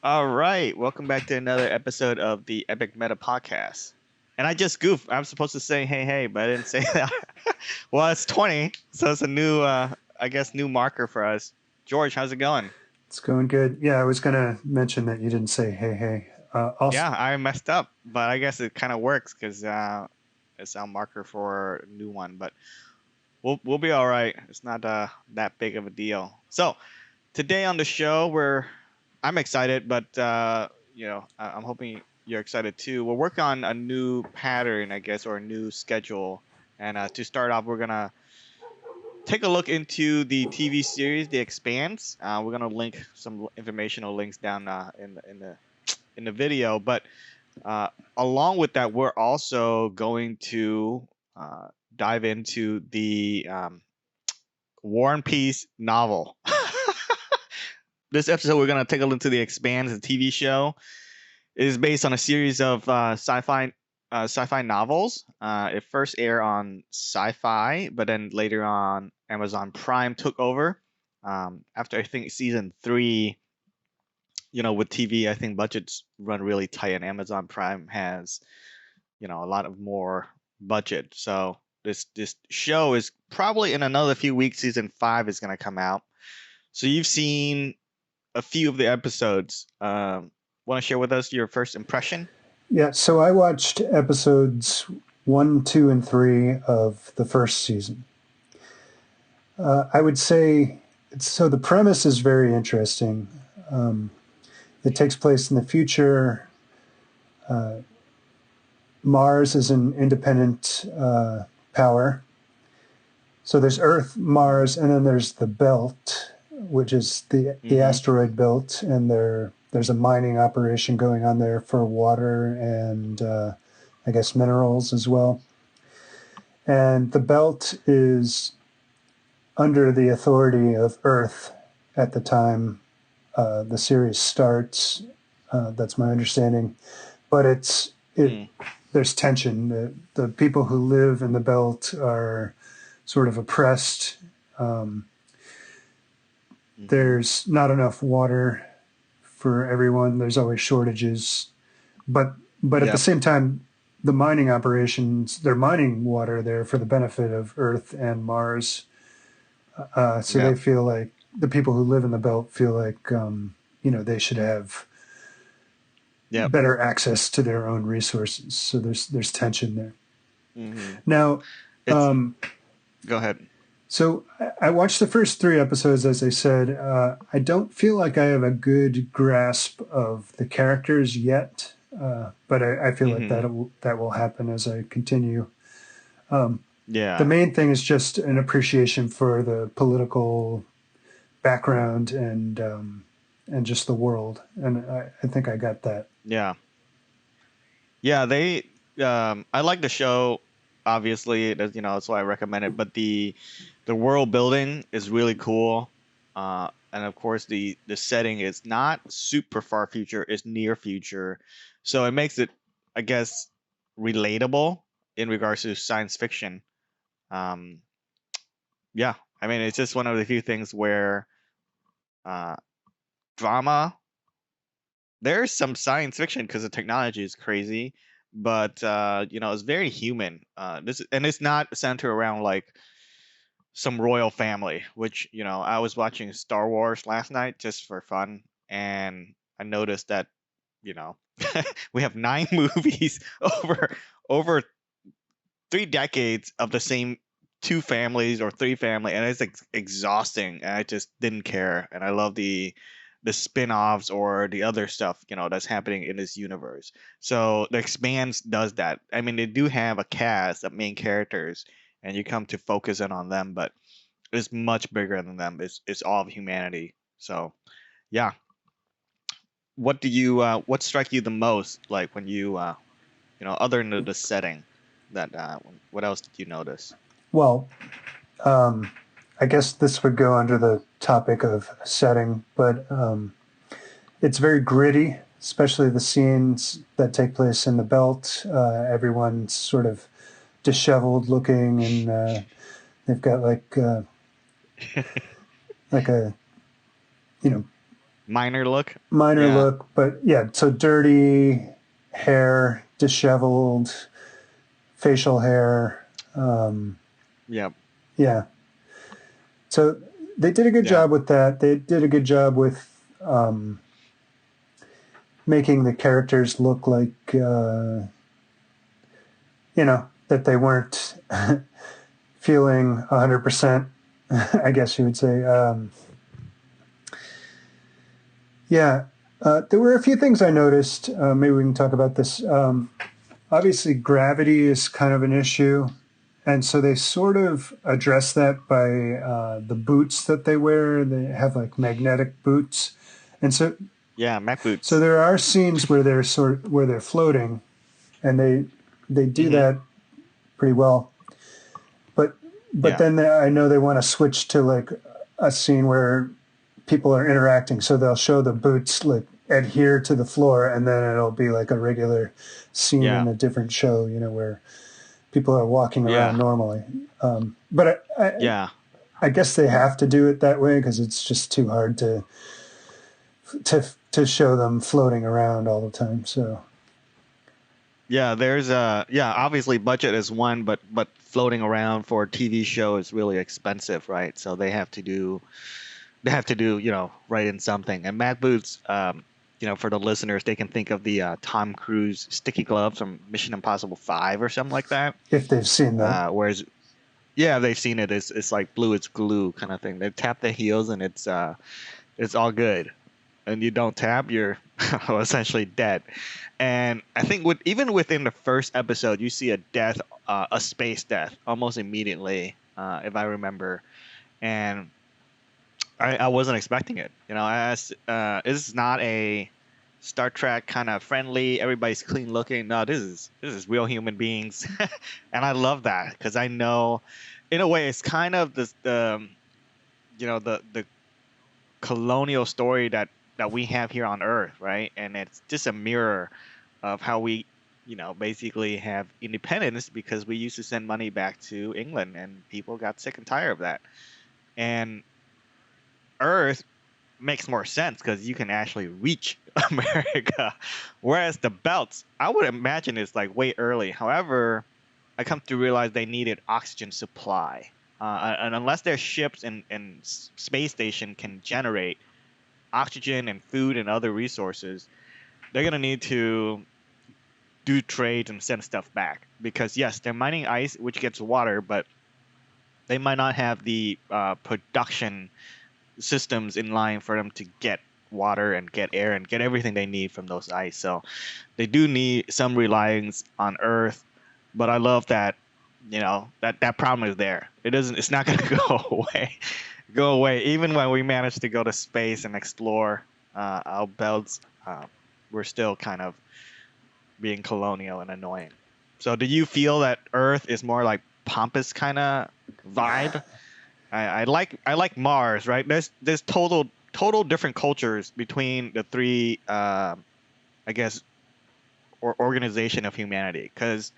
All right, welcome back to another episode of the Epic Meta Podcast. And I just goofed. I'm supposed to say hey hey, but I didn't say that. Well, it's 20, so it's a new, I guess, new marker for us. George, how's it going? It's going good. Yeah, I was going to mention that you didn't say hey, hey. Also, Yeah, I messed up, but I guess it kind of works because it's our marker for a new one. But we'll be all right. It's not that big of a deal. So today on the show, I'm excited, but I'm hoping you're excited too. We're working on a new pattern, I guess, or a new schedule. And to start off, we're gonna take a look into the TV series, The Expanse. We're gonna link some informational links down in the video. But uh, along with that, we're also going to dive into the War and Peace novel. This episode, we're gonna take a look into The Expanse, the TV show. It is based on a series of sci-fi novels. It first aired on Sci-Fi, but then later on Amazon Prime took over. After I think season 3, with TV, I think budgets run really tight, and Amazon Prime has, a lot of more budget. So this show is probably in another few weeks. Season 5 is gonna come out. So you've seen a few of the episodes. Want to share with us your first impression? yeah, so I watched episodes 1, 2, and 3 of the first season. I would say, so the premise is very interesting. It takes place in the future. Mars is an independent power. So there's Earth, Mars, and then there's the belt, which is the Mm-hmm. asteroid belt, and there's a mining operation going on there for water and I guess minerals as well. And the belt is under the authority of Earth at the time the series starts. That's my understanding, but Mm. there's tension. The people who live in the belt are sort of oppressed. Um, Mm-hmm. there's not enough water for everyone. There's always shortages, but at the Yep. same time, the mining operations they're mining water there for the benefit of Earth and Mars. So they Yep. feel like the people who live in the belt feel like they should have Yep. better access to their own resources. So there's tension there. Mm-hmm. Now, It's um, Go ahead. so I watched the first 3 episodes, as I said. I don't feel like I have a good grasp of the characters yet, but I feel like Mm-hmm. that will happen as I continue. Um, the Yeah. main thing is just an appreciation for the political background and just the world, and I think I got that. Yeah. Yeah. I like the show. Obviously, that's why I recommend it. But the world building is really cool. And of course, the setting is not super far future; it's near future, so it makes it, I guess, relatable in regards to science fiction. Um, yeah, I mean, it's just one of the few things where uh, drama. There's some science fiction because the technology is crazy, but it's very human. It's not centered around like some royal family, which I was watching Star Wars last night just for fun, and I noticed that you know we have 9 movies over 3 decades of the same two families or three family, and it's exhausting, and I just didn't care. And I love the spin-offs or the other stuff that's happening in this universe. So the Expanse does that. I mean, they do have a cast of main characters, and you come to focus in on them, but it's much bigger than them. It's all of humanity. So yeah, what struck you the most, like when other than the setting, that what else did you notice? Well, um, I guess this would go under the topic of setting, but it's very gritty, especially the scenes that take place in the belt. Everyone's sort of disheveled looking, and they've got like a you know Minor look. minor Yeah. look, but yeah, so dirty hair, disheveled facial hair. Yeah. Yeah, so they did a good Yeah. job with that. They did a good job with um, making the characters look like that they weren't feeling 100%. I guess you would say. Yeah, there were a few things I noticed. Maybe we can talk about this. Obviously, gravity is kind of an issue. And so they sort of address that by the boots that they wear. They have like magnetic boots. And Yeah. Mac so boots. there are scenes where they're floating, and they do Mm-hmm. that pretty well. But Yeah. then I know they want to switch to like a scene where people are interacting, so they'll show the boots like adhere to the floor, and then it'll be like a regular scene in Yeah. a different show, where people are walking around Yeah. normally. But Yeah. I guess they have to do it that way because it's just too hard to show them floating around all the time. So Yeah, there's yeah, obviously budget is one, but floating around for a TV show is really expensive, right? So they have to do, write in something. And Mac boots, for the listeners, they can think of the Tom Cruise sticky gloves from Mission Impossible 5 or something like that. if they've seen that, Whereas yeah, they've seen it. It's like blue, it's glue kind of thing. They tap the heels and it's all good. And you don't tap, you're essentially dead. And I think even within the first episode, you see a death, a space death, almost immediately, if I remember. And I wasn't expecting it. This is not a Star Trek kind of friendly. Everybody's clean looking. No, this is real human beings, and I love that because I know, in a way, it's kind of the colonial story that we have here on Earth, right? And it's just a mirror of how we, basically have independence because we used to send money back to England, and people got sick and tired of that. And Earth makes more sense because you can actually reach America, whereas the belts, I would imagine, is like way early. However, I come to realize they needed oxygen supply, and unless their ships and space station can generate oxygen and food and other resources, they're gonna need to do trades and send stuff back because yes, they're mining ice, which gets water, but they might not have the production systems in line for them to get water and get air and get everything they need from those ice. So they do need some reliance on Earth, but I love that that problem is there. It's not going to go away even when we manage to go to space and explore our belts. We're still kind of being colonial and annoying. So do you feel that Earth is more like pompous kind of vibe? I like Mars, right? There's total different cultures between the three, I guess, or organization of humanity because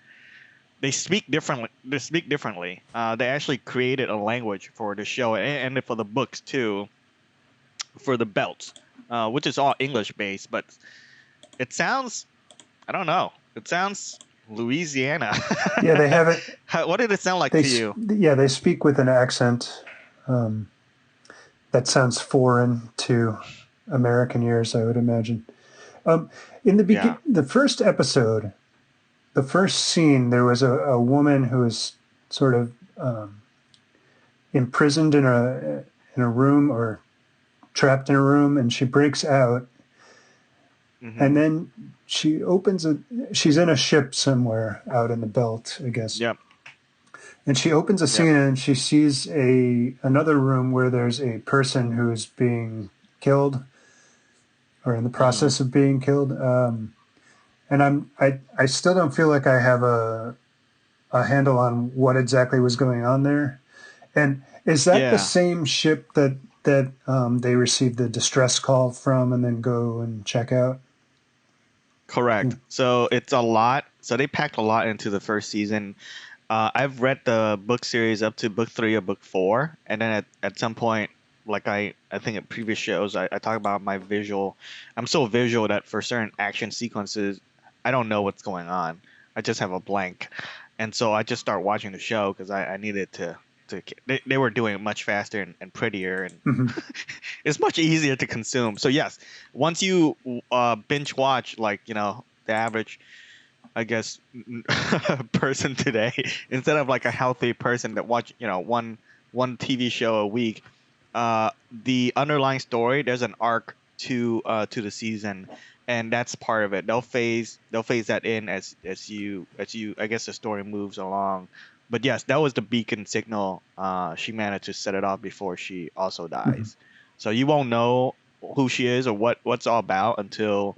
they speak differently. They speak differently. They actually created a language for the show and for the books too, for the belts, which is all English based. But it sounds, I don't know. It sounds Louisiana. yeah, they have it. What did it sound like to you? They speak with an accent um, that sounds foreign to American ears, I would imagine. In Yeah. the first episode, the first scene, there was a woman who was sort of imprisoned in a room or trapped in a room, and she breaks out, Hmm. and then she's in a ship somewhere out in the belt, I guess. Yep. And she opens a Yep. scene and she sees another room where there's a person who's being killed or in the Mm. process of being killed. And I still don't feel like I have a handle on what exactly was going on there. And is that the Yeah. same ship that they received the distress call from and then go and check out? Correct. So it's a lot. So they packed a lot into the first season. I've read the book series up to book 3 or book 4, and then at some point like I think in previous shows I talk about my visual. I'm so visual that for certain action sequences, I don't know what's going on. I just have a blank, and so I just start watching the show because I needed to. They were doing it much faster and prettier, and Hmm. it's much easier to consume. So yes, once you binge watch, like the average, I guess, person today, instead of like a healthy person that watch one TV show a week, the underlying story, there's an arc to the season, and that's part of it. They'll phase that in as you I guess the story moves along. But yes, that was the beacon signal. She managed to set it off before she also Hmm. dies. So you won't know who she is or what's all about until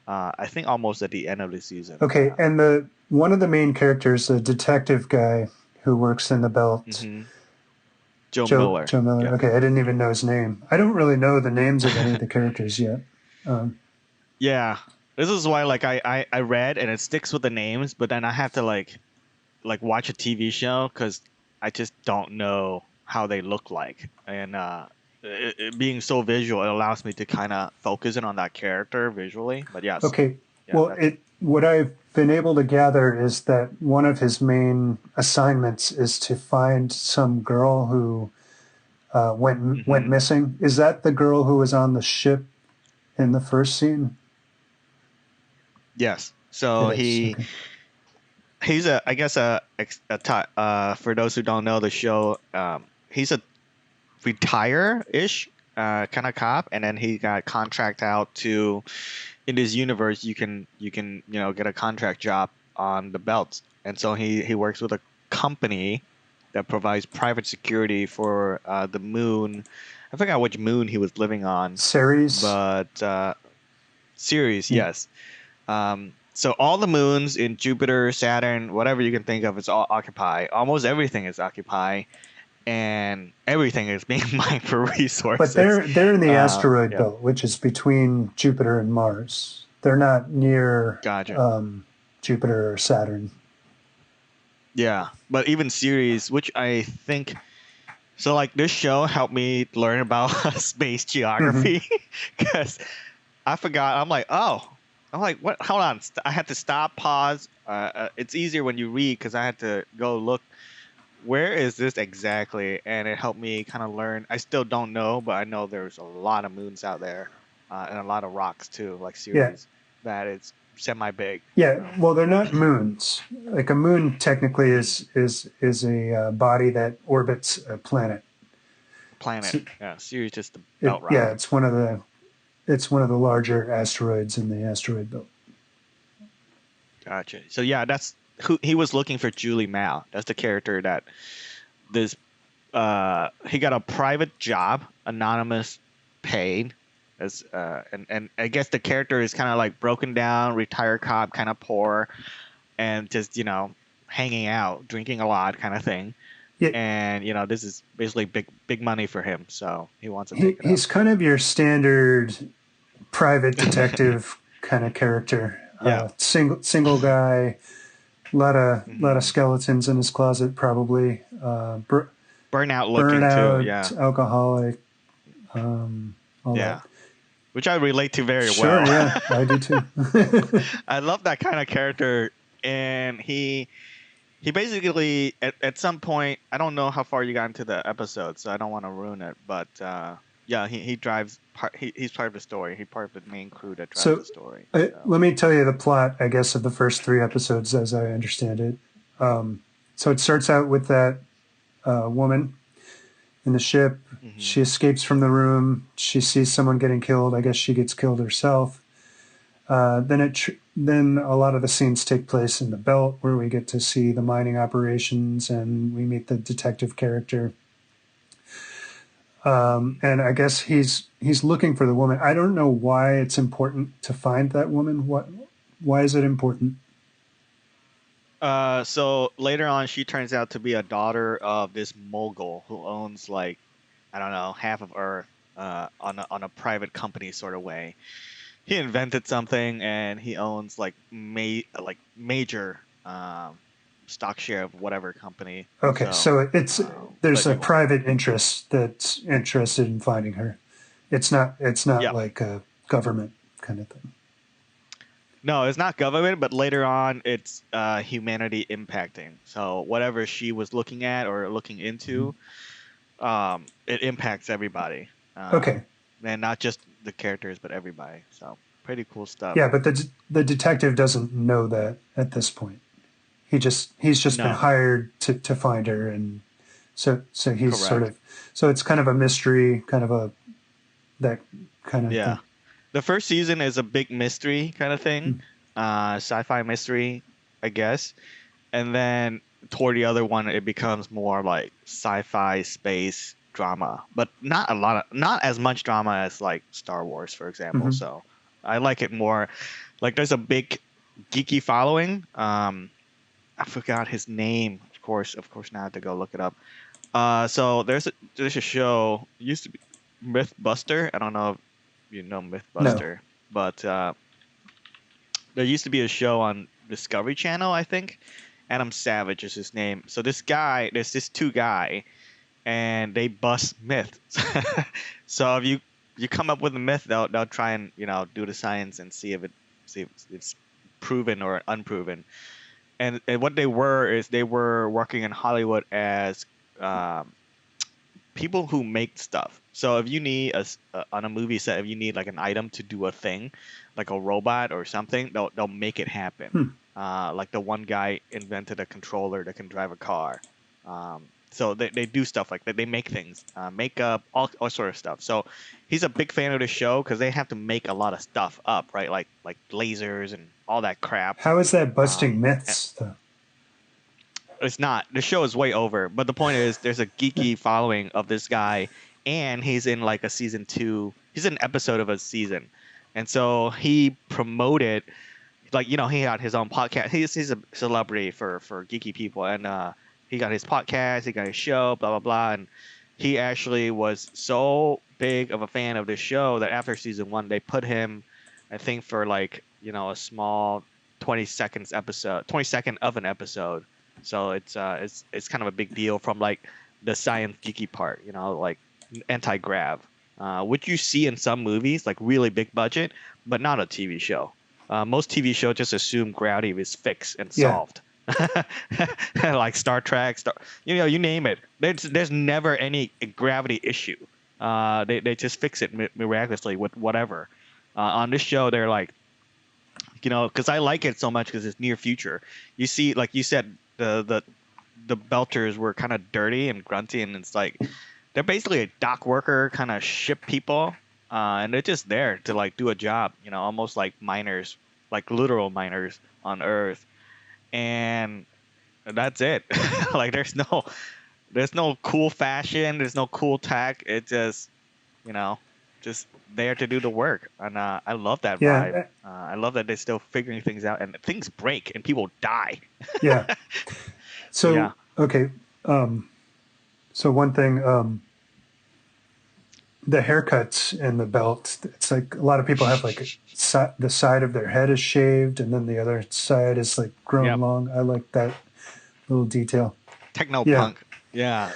I think almost at the end of the season. Okay, Yeah. and the one of the main characters, the detective guy who works in the belt, hmm Joe Joe Miller. Joe Miller. Yeah. Okay, I didn't even know his name. I don't really know the names of any of the characters yet. Um, Yeah. This is why like I read and it sticks with the names, but then I have to like watch a TV show because I just don't know how they look like. And it being so visual, it allows me to kind of focus in on that character visually. But yes, okay, yeah, well, that's it what I've been able to gather is that one of his main assignments is to find some girl who went hmm missing. Is that the girl who was on the ship in the first scene? yes. It So is. he Okay. he's I guess for those who don't know the show, he's a retire-ish kind of cop, and then he got contract out to in this universe. You can get a contract job on the belts, and so he works with a company that provides private security for the moon. I forgot which moon he was living on, Ceres. but Ceres, Yeah. yes. So all the moons in Jupiter, Saturn, whatever you can think of, is all occupied. Almost everything is occupied, and everything is being mined for But resources. they're in the asteroid Yeah, belt, which is between Jupiter and Mars. They're not near gotcha. Jupiter or Saturn. Yeah, but even series, which I think so, like this show helped me learn about space Hmm. geography because I forgot. I'm like, what? Hold on. I had to stop, pause. It's easier when you read because I had to go look. Where is this exactly? And it helped me kind of learn. I still don't know, but I know there's a lot of moons out there, and a lot of rocks too, like Yeah, Ceres, that it's semi big. yeah. Well, they're not moons. Like a moon, technically, Hmm is a body that orbits a planet. Planet, So yeah. Ceres just the belt yeah, rock. it's one of the larger asteroids in the asteroid belt. Gotcha. So yeah, that's who he was looking for. Julie Mao. That's the character that this. He got a private job, anonymous, paid. As and I guess the character is kind of like broken down, retired cop, kind of poor, and just hanging out, drinking a lot, kind of thing. Yeah, And this is basically big money for him, so he wants to take it up. he's kind of your standard private detective kind of character. Yeah. Single guy, lot of hmm skeletons in his closet, probably. Burnout looking too. Yeah. Burnout, alcoholic, all that. Yeah. Which I relate to very Sure, well. yeah, I do too. I love that kind of character, and he basically at some point, I don't know how far you got into the episode, so I don't want to ruin it, but yeah, he drives part. He's part of the story. He's part of the main crew that drives So the story. So. let me tell you the plot, I guess, of the first three episodes as I understand it. So it starts out with that woman in the ship. hmm She escapes from the room. She sees someone getting killed. I guess she gets killed herself. Then a lot of the scenes take place in the belt, where we get to see the mining operations and we meet the detective character. And I guess he's looking for the woman. I don't know why it's important to find that woman. Why is it important? So later on, she turns out to be a daughter of this mogul who owns like I don't know half of Earth on a private company sort of way. He invented something and he owns like major stock share of whatever company. Okay, so it's there's a But private interest that's interested in finding her. It's not yeah, like a government kind of thing. no, it's not government, but later on, it's humanity impacting. So whatever she was looking at or looking into, it impacts everybody, Okay, and not just the characters, but everybody. So pretty cool stuff. yeah, but the detective doesn't know that at this point. He's just been No, hired to find her, and so he's sort correct. of so it's kind of a mystery, kind of a that kind of Yeah, thing. the first season is a big mystery kind of thing, sci-fi mystery, I guess. And then toward the other one, it becomes more like sci-fi space drama, but not as much drama as like Star Wars, for example. Mm-hmm. So I like it more. Like there's a big geeky following. I forgot his name. Of course, now I have to go look it up. So there's a show. It used to be Mythbuster. I don't know if you know No, Mythbuster, but there used to be a show on Discovery Channel, I think. Adam Savage is his name. So there's this two guy, and they bust myths. So if you come up with a myth, they'll try and do the science and see if it's proven or unproven. And what they were is they were working in Hollywood as um, people who make stuff. So if you need on a movie set, if you need like an item to do a thing, like a robot or something, they'll make it happen. hmm. Like the one guy invented a controller that can drive a car. So they do stuff like that. They make things, makeup, all sort of stuff. So he's a big fan of the show because they have to make a lot of stuff up, right? Like lasers and all that crap. How is that busting Um, myths though? it's not. The show is way over. But the point is, there's a geeky following of this guy, and he's in like a season two. He's in an episode of a season, and so he promoted, like he had his own podcast. He's a celebrity for geeky people, and he got his podcast, he got his show, blah blah blah, and he actually was so big of a fan of this show that after season one, they put him, I think, for like a small 20 second of an episode. So it's kind of a big deal from like the science geeky part, like anti-grav, which you see in some movies, like really big budget, but not a TV show. Most TV shows just assume gravity is fixed and Yeah, solved. Like Star Trek, you name it. There's never any gravity issue. They just fix it miraculously with whatever. On this show, they're like, because I like it so much because it's near future. You see, like you said, the Belters were kind of dirty and grunty, and it's like they're basically a dock worker kind of ship people, and they're just there to like do a job, almost like miners, like literal miners on Earth, and that's it. Like there's no cool fashion, there's no cool tech. It just you know just there to do the work, and I love that vibe. yeah, I love that they're still figuring things out, and things break and people die. yeah. Yeah. So okay, so one thing, the haircuts and the belt. It's like a lot of people have like the side of their head is shaved, and then the other side is like grown Yep. long. I like that little detail. Techno Yeah, punk. Yeah,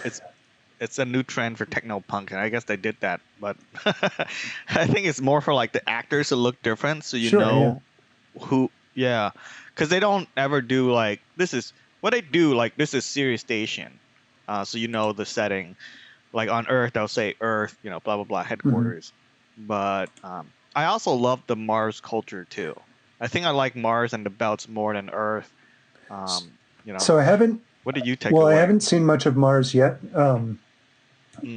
it's a new trend for techno punk, and I guess they did that, but I think it's more for like the actors to look different, so sure. Yeah, who. Yeah, because they don't ever do like this is what they do. Like this is Sirius Station, so the setting. Like on Earth, they'll say Earth, blah blah blah hmm. headquarters. But I also love the Mars culture too. I think I like Mars and the belts more than Earth. Um, you know, So I haven't. what did you take Well, I away? haven't seen much of Mars yet. Mm,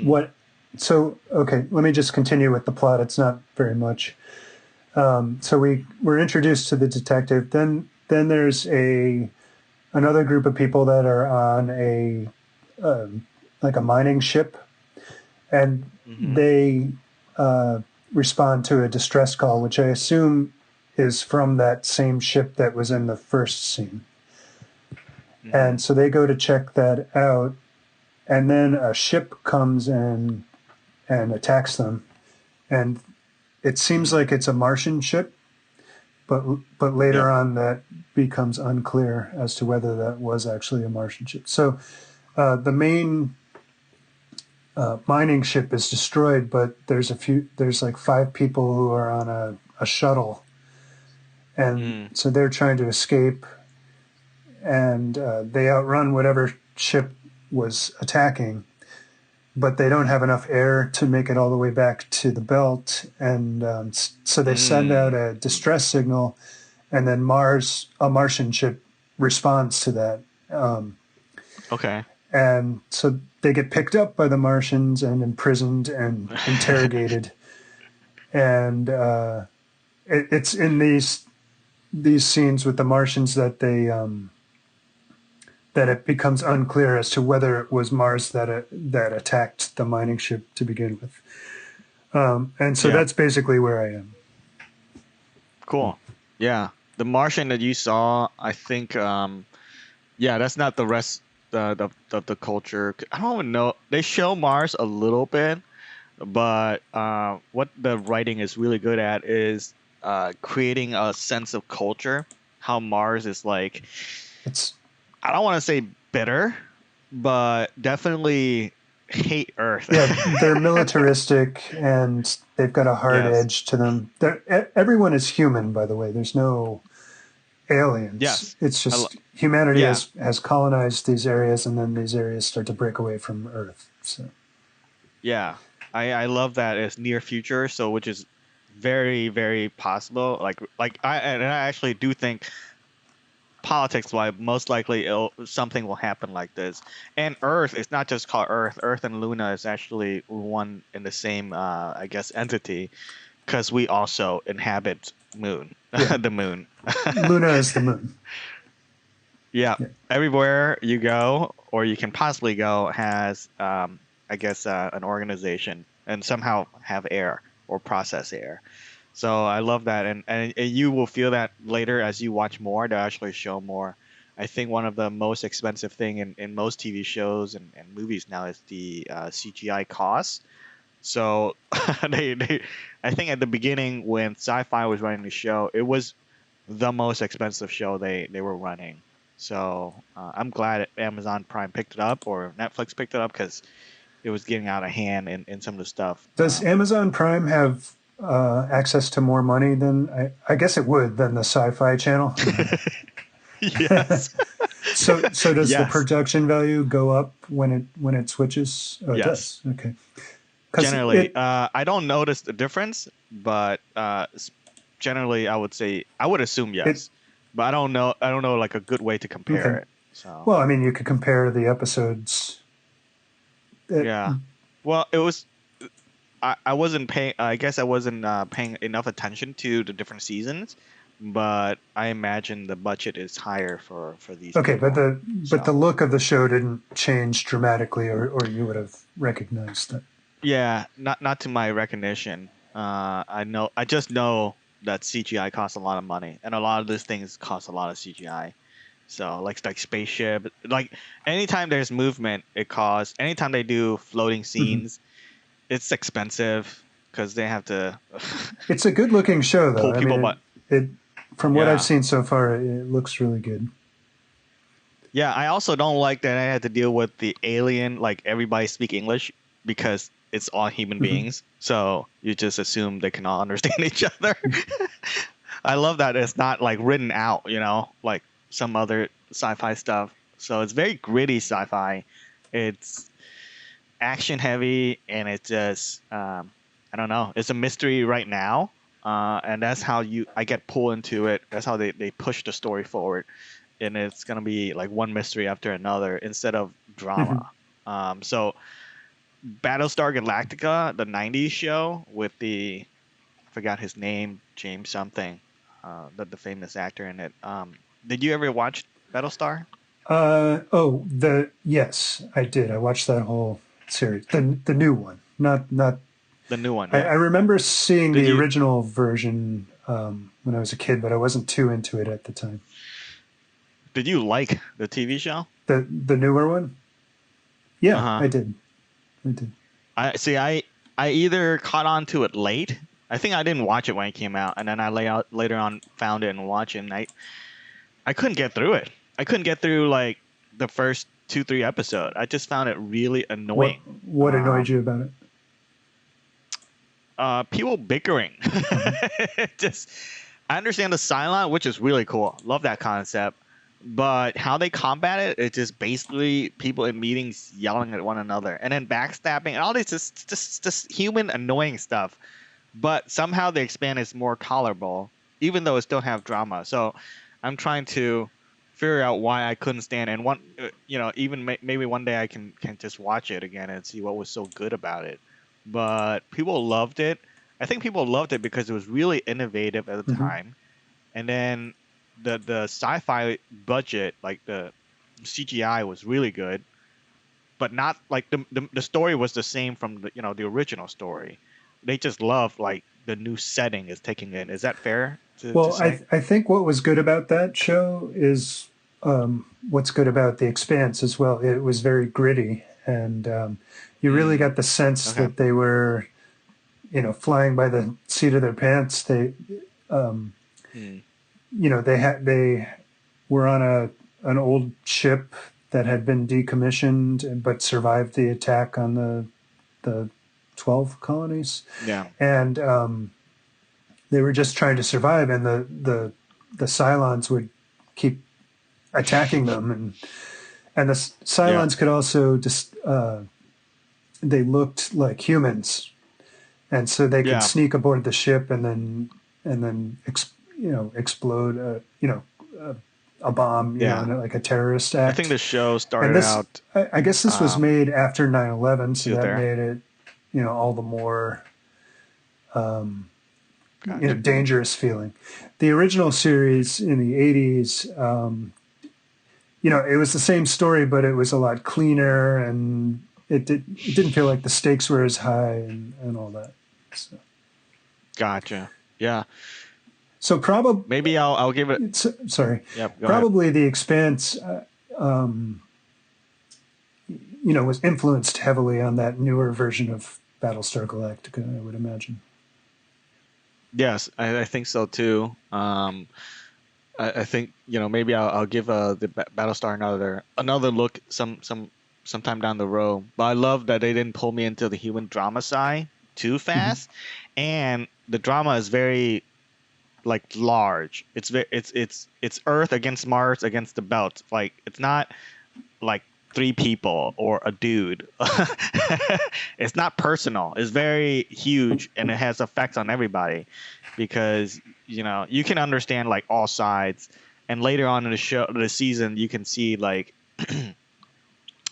What? So okay, let me just continue with the plot. It's not very much. So we were introduced to the detective. Then there's another group of people that are on like a mining ship, and mm-hmm, they respond to a distress call, which I assume is from that same ship that was in the first scene. mm-hmm, And so they go to check that out, and then a ship comes in and attacks them. And it seems mm-hmm. like it's a Martian ship, but later on that becomes unclear as to whether that was actually a Martian ship. So the main mining ship is destroyed, but there's like 5 people who are on a shuttle, and so they're trying to escape, and they outrun whatever ship was attacking, but they don't have enough air to make it all the way back to the belt, and so they send out a distress signal, and then a Martian ship responds to that. Okay. And so they get picked up by the Martians and imprisoned and interrogated. And it's in these scenes with the Martians that that it becomes unclear as to whether it was Mars that attacked the mining ship to begin with. And so that's basically where I am. Cool. Yeah. The Martian that you saw, I think, that's not the rest of the culture. I don't even know. They show Mars a little bit, but what the writing is really good at is creating a sense of culture. How Mars is like, I don't want to say bitter, but definitely hate Earth. Yeah, they're militaristic and they've got a hard edge to them. Everyone is human, by the way. There's no aliens. Yes. It's just humanity has colonized these areas, and then these areas start to break away from Earth. So yeah, I love that it's near future, so which is very, very possible. Like I actually do think politics wise most likely something will happen like this. And Earth, it's not just called Earth and Luna is actually one in the same I guess entity, because we also inhabit moon. The moon. Luna is the moon. Yeah. Everywhere you go or you can possibly go has I guess an organization and somehow have air or process air. So I love that, and you will feel that later as you watch more. They actually show more. I think one of the most expensive thing in most TV shows and movies now is the CGI costs. So they I think at the beginning when Sci-Fi was running the show, it was the most expensive show they were running. So I'm glad Amazon Prime picked it up or Netflix picked it up, because it was getting out of hand in some of the stuff. Does Amazon Prime have access to more money than I guess it would than the Sci-Fi Channel? Yes. So does the production value go up when it switches? Oh, yes. It does. Okay. Generally, I don't notice the difference, but generally, I would assume yes, but I don't know like a good way to compare it. So well, I mean, you could compare the episodes. Well, it was. I wasn't paying. I guess I wasn't paying enough attention to the different seasons, but I imagine the budget is higher for these. Okay, but the look of the show didn't change dramatically, or you would have recognized it. Yeah, not to my recognition. I just know that CGI costs a lot of money, and a lot of these things cost a lot of CGI. So like spaceship, like anytime there's movement, it costs. Anytime they do floating scenes, it's expensive because they have to. It's a good looking show, though. Pull people, from what I've seen so far, it looks really good. Yeah, I also don't like that I had to deal with the alien, like everybody speak English, because it's all human beings. So you just assume they can all understand each other. I love that it's not like written out, like some other sci-fi stuff. So it's very gritty sci-fi. It's action heavy, and it's just I don't know. It's a mystery right now, and that's how I get pulled into it. That's how they push the story forward, and it's gonna be like one mystery after another instead of drama. So Battlestar Galactica, the '90s show with I forgot his name, James something, the famous actor in it. Did you ever watch Battlestar? Yes, I did. I watched that whole series, the new one, not the new one. Yeah. I remember seeing the original version when I was a kid, but I wasn't too into it at the time. Did you like the TV show? The newer one? Yeah, I did. I either caught on to it late I think I didn't watch it when it came out, and then I later on found it and watched it, and I couldn't get through it. I couldn't get through like the first 2 3 episodes. I just found it really annoying. What annoyed you about it? People bickering. Just I understand the Cylon, which is really cool. Love that concept. But how they combat it, it's just basically people in meetings yelling at one another and then backstabbing and all this just human annoying stuff. But somehow the Expanse is more tolerable, even though it still have drama. So I'm trying to figure out why I couldn't stand it. And even maybe one day I can just watch it again and see what was so good about it. But people loved it. I think people loved it because it was really innovative at the time. And then the sci-fi budget, like the CGI, was really good, but not like the story was the same from the original story. They just love like the new setting is taking in. Is that fair to say? I think what was good about that show is what's good about The Expanse as well. It was very gritty, and you really got the sense that they were, flying by the seat of their pants. They they were on an old ship that had been decommissioned but survived the attack on the 12 colonies. Yeah. And they were just trying to survive, and the Cylons would keep attacking them, and the Cylons could also just they looked like humans, and so they could sneak aboard the ship and then explode a bomb, like a terrorist act. I think the show started out. I guess this was made after 9/11, so that made it all the more dangerous feeling. The original series in the 80s, it was the same story, but it was a lot cleaner, and it didn't feel like the stakes were as high and all that. So. Gotcha. Yeah. So probably maybe I'll give it. Sorry. Yep, probably ahead. The Expanse, was influenced heavily on that newer version of Battlestar Galactica, I would imagine. Yes, I think so too. I think maybe I'll give the Battlestar another look sometime down the road. But I love that they didn't pull me into the human drama side too fast, and the drama is very like large. It's Earth against Mars against the belt. Like it's not like 3 people or a dude. It's not personal. It's very huge, and it has effects on everybody because you can understand like all sides, and later on in the season you can see like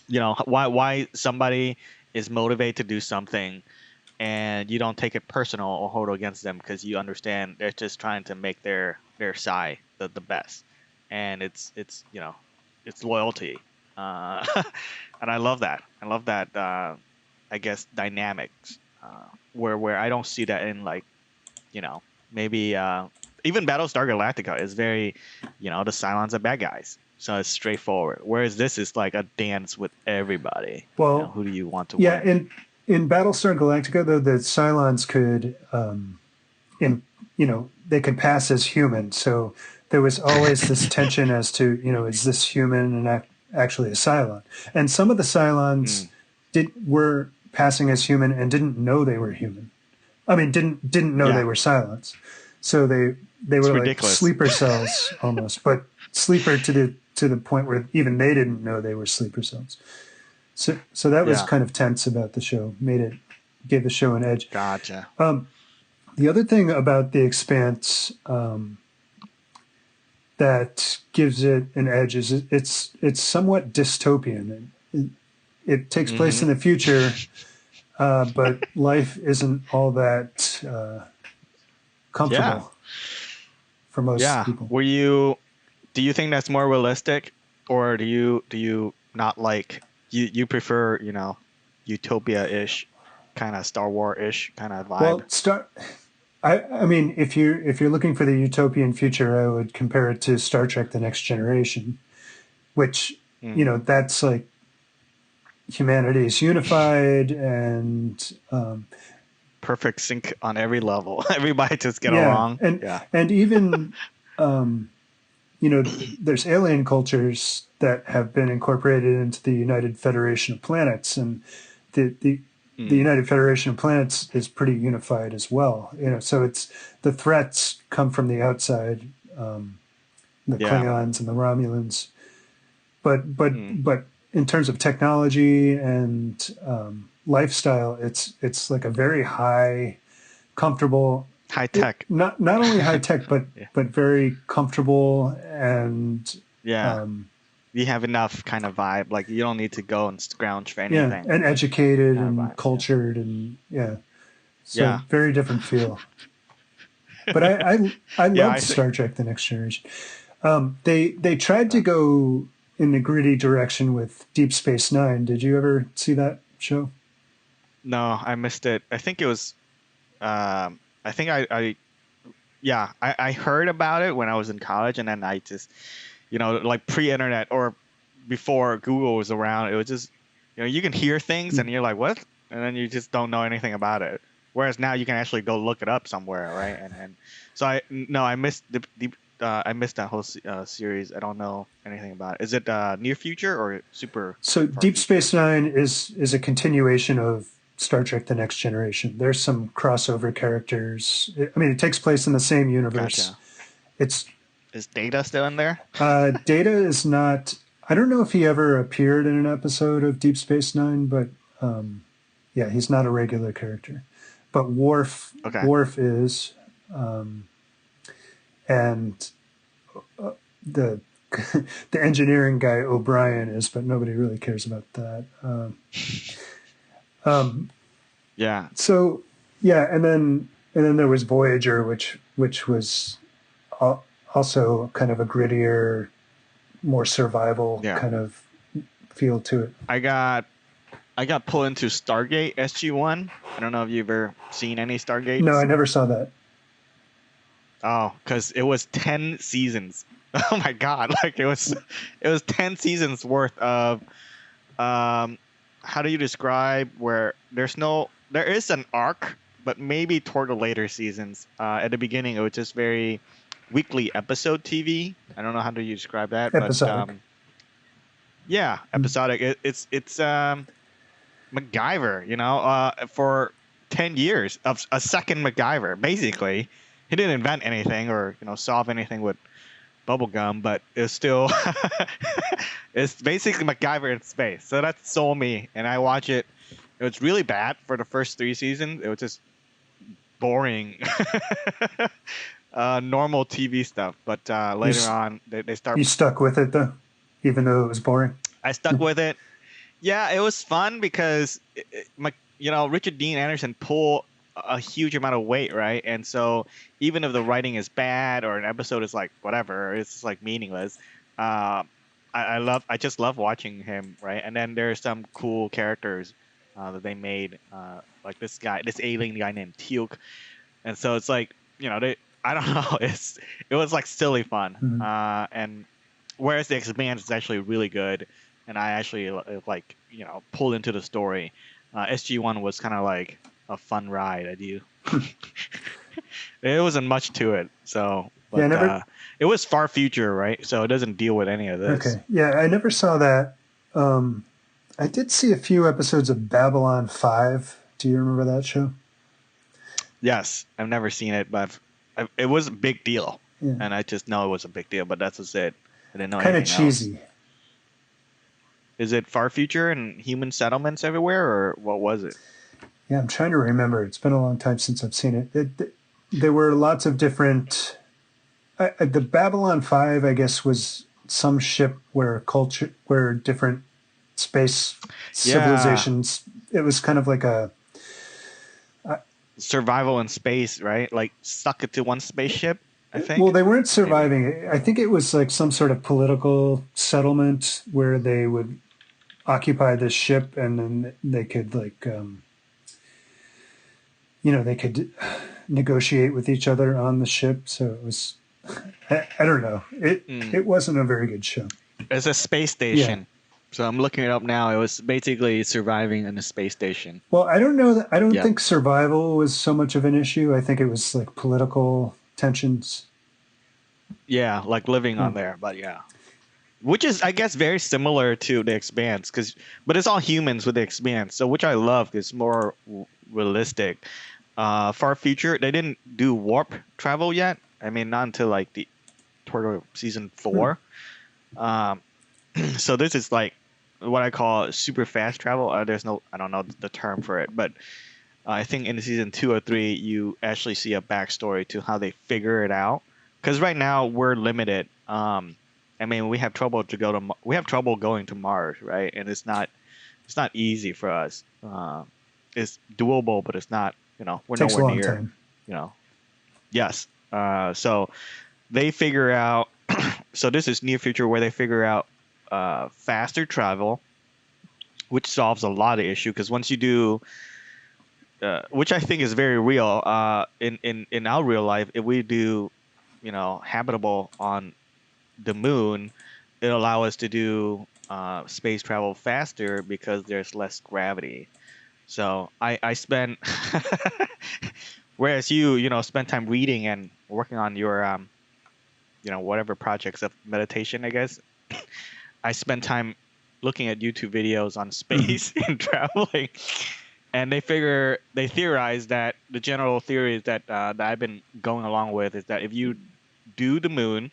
why somebody is motivated to do something, and you don't take it personal or hold it against them because you understand they're just trying to make their side the best, and it's loyalty. And I love that. I guess dynamics where I don't see that in like maybe even Battlestar Galactica is very the Cylons are bad guys, so it's straightforward. Whereas this is like a dance with everybody. Well, who do you want to win? In Battlestar Galactica, though, the Cylons could they could pass as human, so there was always this tension as to is this human and actually a Cylon. And some of the Cylons were passing as human and didn't know they were human. I mean, didn't know they were Cylons. So they were like ridiculous. Sleeper cells almost, but sleeper to the point where even they didn't know they were sleeper cells. So that was kind of tense about the show. Gave the show an edge. Gotcha. The other thing about The Expanse that gives it an edge is it's somewhat dystopian. It takes place in the future, but life isn't all that comfortable for most people. Do you think that's more realistic, or do you not like you prefer utopia-ish kind of Star Wars-ish kind of vibe? Well, I mean, if you're looking for the utopian future, I would compare it to Star Trek: The Next Generation, which that's like humanity is unified, and perfect sync on every level. Everybody just get Yeah, along. Yeah. and even there's alien cultures that have been incorporated into the United Federation of Planets, and the Mm. United Federation of Planets is pretty unified as well. So it's the threats come from the outside, the Yeah. Klingons and the Romulans, Mm. but in terms of technology and lifestyle, it's like a very high, comfortable. High tech. Not only high tech, Yeah. but very comfortable and Yeah. You have enough kind of vibe. Like you don't need to go and scrounge for yeah, anything. and educated Kind of and vibe. cultured and yeah, so Yeah. very different feel. But I Yeah. loved I think. Star Trek: The Next Generation. They tried to uh, go in the gritty direction with Deep Space Nine. Did you ever see that show? No, I missed it. I think it was. I think I yeah, I heard about it when I was in college, and then I just, like pre-internet or before Google was around, it was just, you can hear things and you're like, what? And then you just don't know anything about it. Whereas now you can actually go look it up somewhere, right? And so I missed I missed that whole series. I don't know anything about it. Is it near future or super So far Deep future? Space Nine is a continuation of Star Trek: The Next Generation. There's some crossover characters. I mean, it takes place in the same universe. Gotcha. It's Is Data still in there? Data is not. I don't know if he ever appeared in an episode of Deep Space Nine, but yeah, he's not a regular character. But Okay. Worf is, and the the engineering guy O'Brien is, but nobody really cares about that. Um, Yeah. so yeah, and then there was Voyager, which was also kind of a grittier, more survival Yeah. kind of feel to it. I got I got pulled into Stargate SG-1. I don't know if you've ever seen any No, I Stargates. never saw that. Oh, because it was 10 seasons. Oh my God! Like it was 10 seasons worth of how do you describe where there is an arc, but maybe toward the later seasons. At the beginning, it was just very weekly episode TV. I don't know how do you describe that, but Episodic. yeah, Mm. episodic. It's MacGyver, for 10 years of a second MacGyver. Basically, he didn't invent anything or solve anything with bubblegum, but it's still it's basically MacGyver in space. So that sold me, and I watch it. It was really bad for the first 3 seasons. It was just boring, normal TV stuff. But You later on, they start. you stuck with it though, even though it was boring. I stuck with it. Yeah, it was fun because Richard Dean Anderson pulled a huge amount of weight, right? And so even if the writing is bad or an episode is like whatever, it's like meaningless. Uh, I just love watching him, right? And then there's some cool characters that they made, like this alien guy named Teal'c, and so it's like I don't know, it was like silly fun, Mhm. and whereas the Expanse is actually really good, and I actually like pulled into the story. SG-1 was kind of like a fun ride. I do. There wasn't much to it, so Yeah, I but never. it was far future, right? So it doesn't deal with any of this. Okay, yeah, I never saw that. Um, I did see a few episodes of Babylon 5. Do you remember that show? Yes, I've never seen it, but it was a big deal, Yeah, and I just know it was a big deal. But that's just it. I didn't know kind of anything else. cheesy. Is it far future and human settlements everywhere, or what was it? Yeah, I'm trying to remember. It's been a long time since I've seen it. There were lots of different. The Babylon 5, I guess, was some ship where different space Yeah, civilizations. It was kind of like a. survival in space, right? Like stuck into one spaceship, I Well, think. they weren't Maybe. surviving. I think it was like some sort of political settlement where they would occupy this ship, and then they could they could negotiate with each other on the ship. So it was. I don't know. It Mm. it wasn't a very good show. It's a space Yeah. station. So I'm looking it up now. It was basically surviving in a space station. Well, I don't know that I don't Yeah. think survival was so much of an issue. I think it was like political tensions. Yeah, like living Hmm. on there, but yeah. Which is, I guess, very similar to the Expanse, but it's all humans with the Expanse. So, which I love, is more realistic. Far future, they didn't do warp travel yet. I mean, not until like the toward season Hmm. 4. Um, so this is like what I call super fast travel. There's no, I don't know the term for it, but I think in season 2 or 3, you actually see a backstory to how they figure it out. Because right now we're limited. I mean, we have trouble going to Mars, right? And it's not easy for us. It's doable, but it's not. We're Takes a nowhere long near. time. You know, yes. So they figure out. So this is near future where they figure out faster travel, which solves a lot of issue. Because once you do, which I think is very real, in our real life, if we do, habitable on the moon, it'll allow us to do space travel faster because there's less gravity. So I spend, whereas spend time reading and working on your whatever projects of meditation, I guess. I spend time looking at YouTube videos on Hmm. space and traveling, and they theorize that the general theory is that I've been going along with is that if you do the moon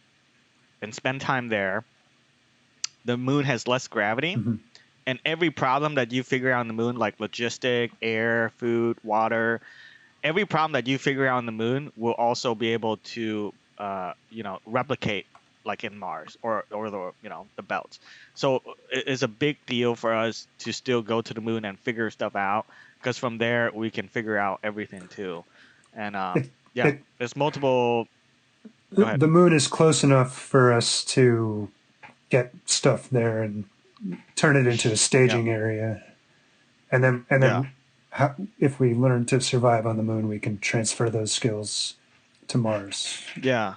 and spend time there, the moon has less gravity, Hmm. and every problem that you figure out on the moon, like logistic, air, food, water, every problem that you figure out on the moon will also be able to replicate like in Mars or the belts. So it's a big deal for us to still go to the moon and figure stuff out, because from there we can figure out everything too. And It, yeah, it there's multiple. Go ahead. the moon is close enough for us to get stuff there and turn it into a Yeah, staging area, and yeah, then how, if we learn to survive on the moon, we can transfer those skills to Mars. yeah.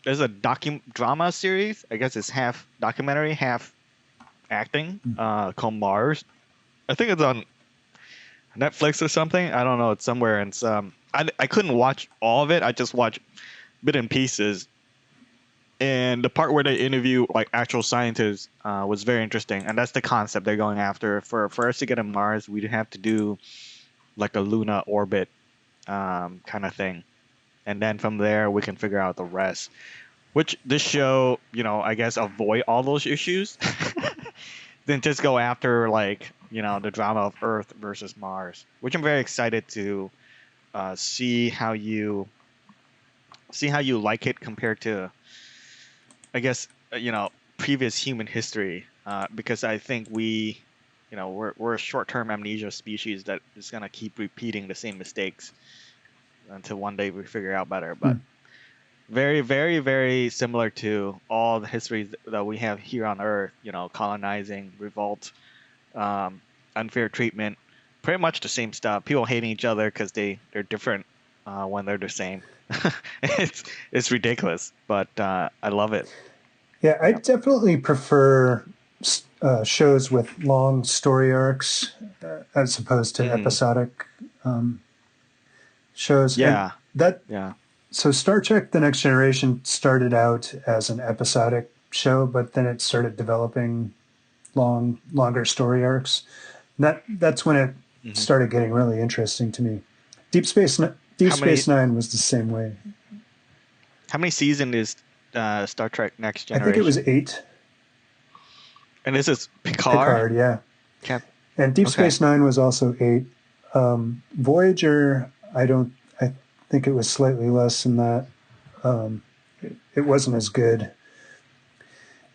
There's a drama series. I guess it's half documentary, half acting. Called Mars. I think it's on Netflix or something. I don't know. It's somewhere, and it's I couldn't watch all of it. I just watched bit and pieces. And the part where they interview like actual scientists was very interesting, and that's the concept they're going after. For us to get on Mars, we'd have to do like a lunar orbit kind of thing, and then from there we can figure out the rest. Which this show, I guess avoid all those issues, then just go after like the drama of Earth versus Mars, which I'm very excited to see how you like it compared to, I guess, previous human history, because I think we're a short-term amnesia species that is gonna keep repeating the same mistakes until one day we figure out better. But Hmm. very, very, very similar to all the histories that we have here on Earth. Colonizing, revolt, um, unfair treatment, pretty much the same stuff. People hating each other because they're different when they're the same. It's ridiculous, but I love it. Yeah, I Yeah. definitely prefer shows with long story arcs as opposed to Hmm. episodic um, shows. And Yeah. that Yeah. so Star Trek: The Next Generation started out as an episodic show, but then it started developing longer story arcs. That's when it Hmm. started getting really interesting to me. Deep How many Space Nine was the same way. how many season is Star Trek Next I think it was Generation? 8. And this is Picard. Picard, yeah, Cap. and Deep Okay. Space Nine was also 8. Voyager, I don't. I think it was slightly less than that. It wasn't as good.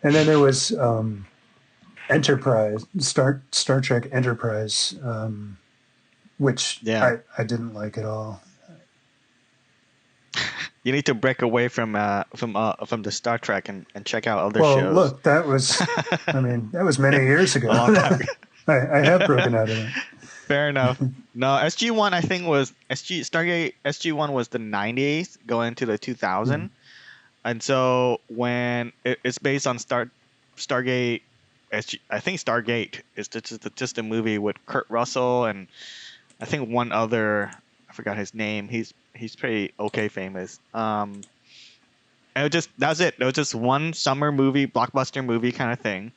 And then there was Enterprise, Star Trek Enterprise, which Yeah. I didn't like at all. You need to break away from the Star Trek and check out other Well, shows. look, that was, I mean, that was many years A ago. long time I have ago. broken out of it. Fair enough. No, SG1 I think was Stargate SG1 was the 90s going to the Hmm. 2000. And so when it's based on Stargate I think Stargate is just a movie with Kurt Russell and I think one other. I forgot his name. He's pretty okay famous. And that's it. It was just one summer movie, blockbuster movie kind of thing.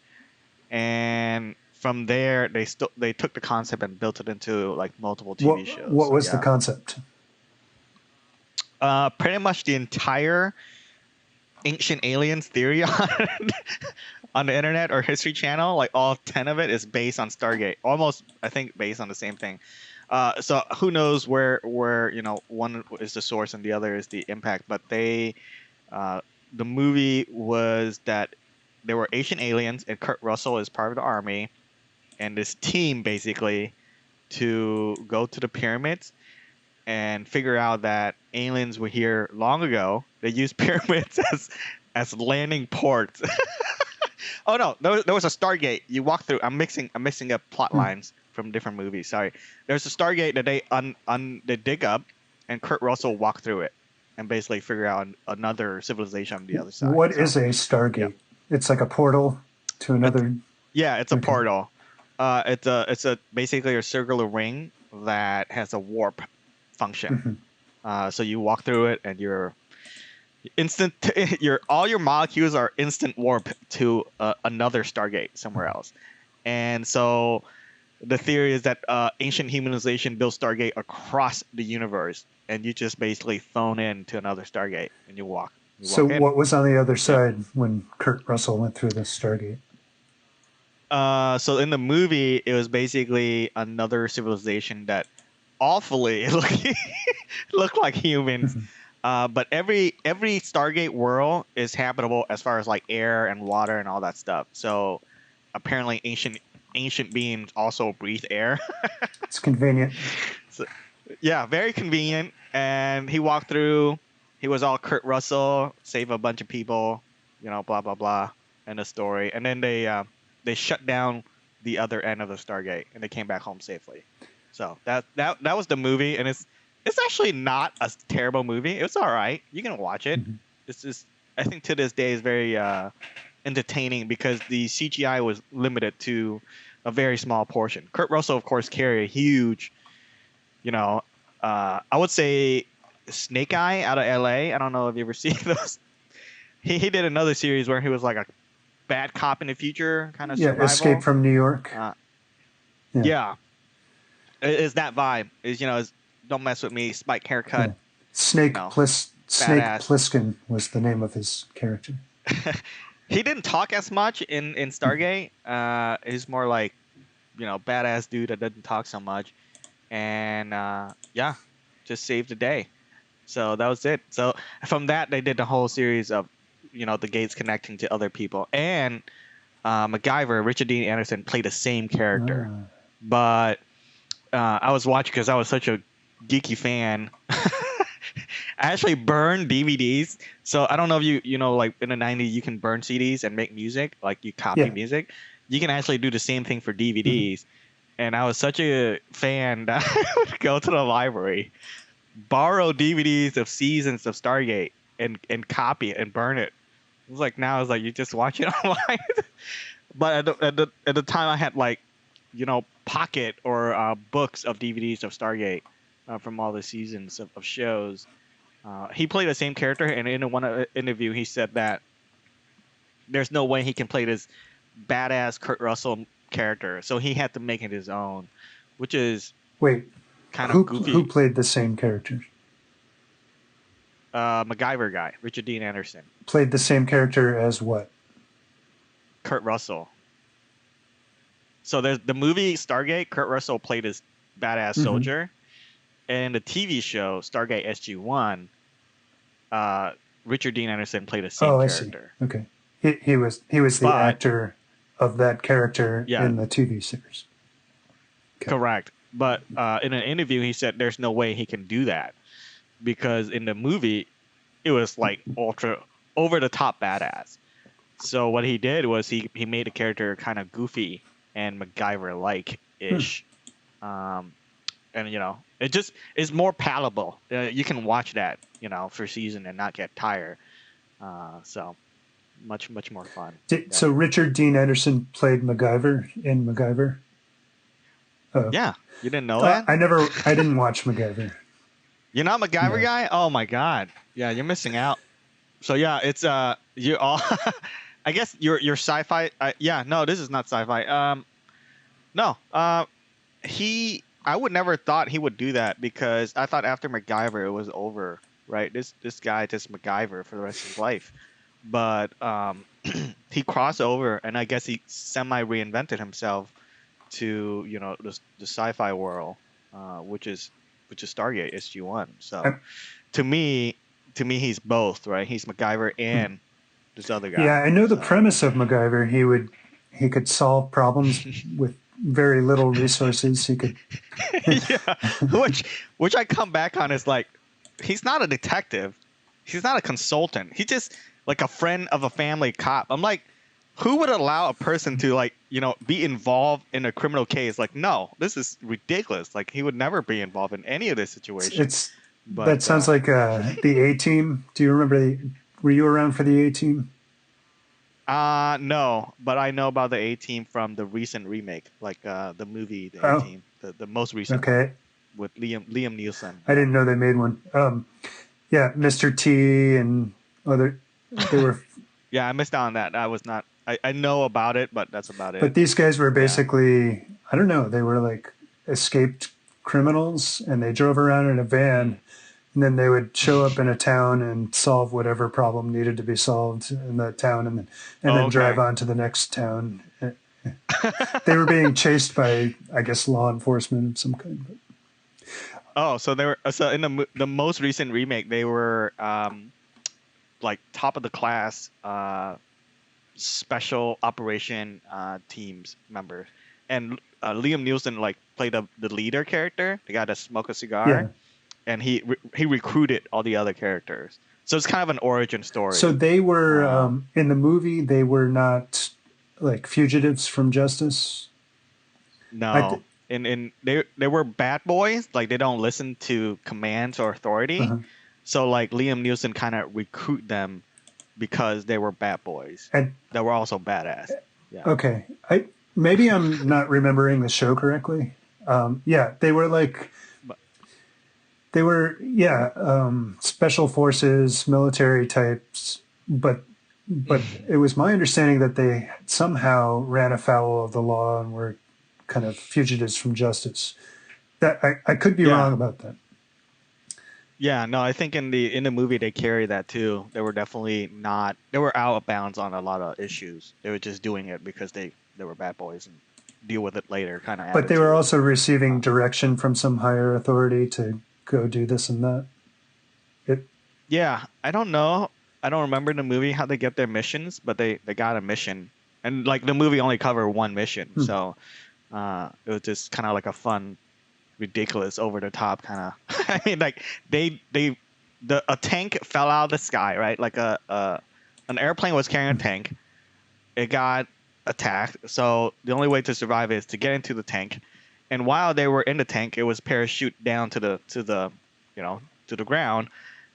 And from there, they took the concept and built it into like multiple TV shows. What So was the yeah, concept? pretty much the entire ancient aliens theory on the internet or History Channel, like all 10 of it is based on Stargate. Almost, I think, based on the same thing. So who knows where one is the source and the other is the impact. But the movie was that there were ancient aliens and Kurt Russell is part of the army and this team basically to go to the pyramids and figure out that aliens were here long ago. They used pyramids as landing ports. Oh no, there was a Stargate. You walk through. I'm mixing up plot lines from different movies. Sorry. There's a Stargate that they dig up, and Kurt Russell walked through it, and basically figure out another civilization on the other side. What is a Stargate? Yeah. It's like a portal to another. It's a portal. It's a basically a circular ring that has a warp function. So you walk through it, and you're all your molecules are instant warp to another Stargate somewhere else. And so the theory is that ancient humanization built Stargate across the universe, and you just basically phone in to another Stargate and you walk. So what was on the other side when Kurt Russell went through the Stargate? So in the movie, it was basically another civilization that awfully looked like humans. But every Stargate world is habitable as far as like air and water and all that stuff. So apparently ancient beings also breathe air. It's convenient. So, yeah, very convenient. And he walked through. He was all Kurt Russell, save a bunch of people, blah blah blah, and the story. And then they shut down the other end of the Stargate, and they came back home safely. So that was the movie, and it's actually not a terrible movie. It's all right. You can watch it. It's just, I think to this day is very entertaining because the CGI was limited to a very small portion. Kurt Russell, of course, carried a huge, I would say Snake Eye out of LA. I don't know if you ever seen those. He did another series where he was like a bad cop in the future kind of survival. Escape from New York. Yeah. Is that vibe. Is don't mess with me, spike haircut. Yeah. Snake Plissken was the name of his character. He didn't talk as much in Stargate. He's more like, badass dude that doesn't talk so much. And just saved the day. So that was it. So from that, they did the whole series of, the gates connecting to other people. And MacGyver, Richard Dean Anderson, played the same character. But I was watching because I was such a geeky fan. I actually burned DVDs. So I don't know if you know, like in the 90s, you can burn CDs and make music, like you copy music. You can actually do the same thing for DVDs. And I was such a fan that I would go to the library, borrow DVDs of seasons of Stargate and copy it and burn it. It was like, now it's like you just watch it online. But at the time I had like, pocket or books of DVDs of Stargate from all the seasons of shows. He played the same character, and in one interview he said that there's no way he can play this badass Kurt Russell character, so he had to make it his own, which is kind of goofy. Who played the same character? MacGyver guy, Richard Dean Anderson. Played the same character as what? Kurt Russell. So there's the movie Stargate. Kurt Russell played his badass soldier, and the TV show Stargate SG-1. Richard Dean Anderson played the same character. I see. Okay, he was the actor of that character in the TV series. Okay. Correct. But in an interview, he said there's no way he can do that because in the movie, it was like ultra over the top badass. So what he did was he made the character kind of goofy and MacGyver-like ish, and it just is more palatable. You can watch that for season and not get tired. So much more fun. So Richard Dean Anderson played MacGyver in MacGyver. Oh, Yeah, you didn't know that? I didn't watch MacGyver. You're not a MacGyver No. guy? Oh my god. Yeah, you're missing out. So yeah, it's you all. I guess your sci-fi. Yeah, no, this is not sci-fi. No. I would never thought he would do that because I thought after MacGyver it was over, right? This guy just MacGyver for the rest of his life, but he crossed over and I guess he semi reinvented himself to the sci-fi world, which is Stargate SG-1. So to me he's both, right? He's MacGyver and this other guy. Yeah, I know the premise of MacGyver. He could solve problems with very little resources. He could. Yeah, which I come back on is like, he's not a detective, he's not a consultant. He's just like a friend of a family cop. I'm like, who would allow a person to like be involved in a criminal case? Like, no, this is ridiculous. Like, he would never be involved in any of this situation. That sounds like the A-Team. Do you remember were you around for the A-Team? No, but I know about the A-Team from the recent remake, like the movie The A-Team, the most recent one with Liam Neeson. I didn't know they made one. Yeah, Mr. T and other. They were. Yeah, I missed out on that. I was not. I know about it, but that's about it. But these guys were basically, I don't know, they were like escaped criminals, and they drove around in a van, and then they would show up in a town and solve whatever problem needed to be solved in that town, and then drive on to the next town. They were being chased by, I guess, law enforcement of some kind. Oh, so they were in the most recent remake, they were like top of the class special operation teams members, and Liam Neeson like played the leader character, the guy that smoked a cigar, and he recruited all the other characters. So it's kind of an origin story. So they were in the movie. They were not like fugitives from justice. No, they were bad boys. Like, they don't listen to commands or authority. So like Liam Neeson kind of recruit them because they were bad boys and that were also badass. Yeah. Okay, maybe I'm not remembering the show correctly. Yeah, they were like. They were, special forces, military types, but it was my understanding that they somehow ran afoul of the law and were kind of fugitives from justice. That I could be wrong about that. Yeah, no, I think in the movie they carry that too. They were definitely not. They were out of bounds on a lot of issues. They were just doing it because they were bad boys and deal with it later kind of. But they were also receiving direction from some higher authority to go do this and that. Yeah, I don't know. I don't remember in the movie how they get their missions, but they got a mission, and like the movie only covered one mission, so it was just kind of like a fun, ridiculous, over the top kind of. I mean, like a tank fell out of the sky, right? Like an airplane was carrying a tank. It got attacked, so the only way to survive is to get into the tank. And while they were in the tank, it was parachute down to the ground.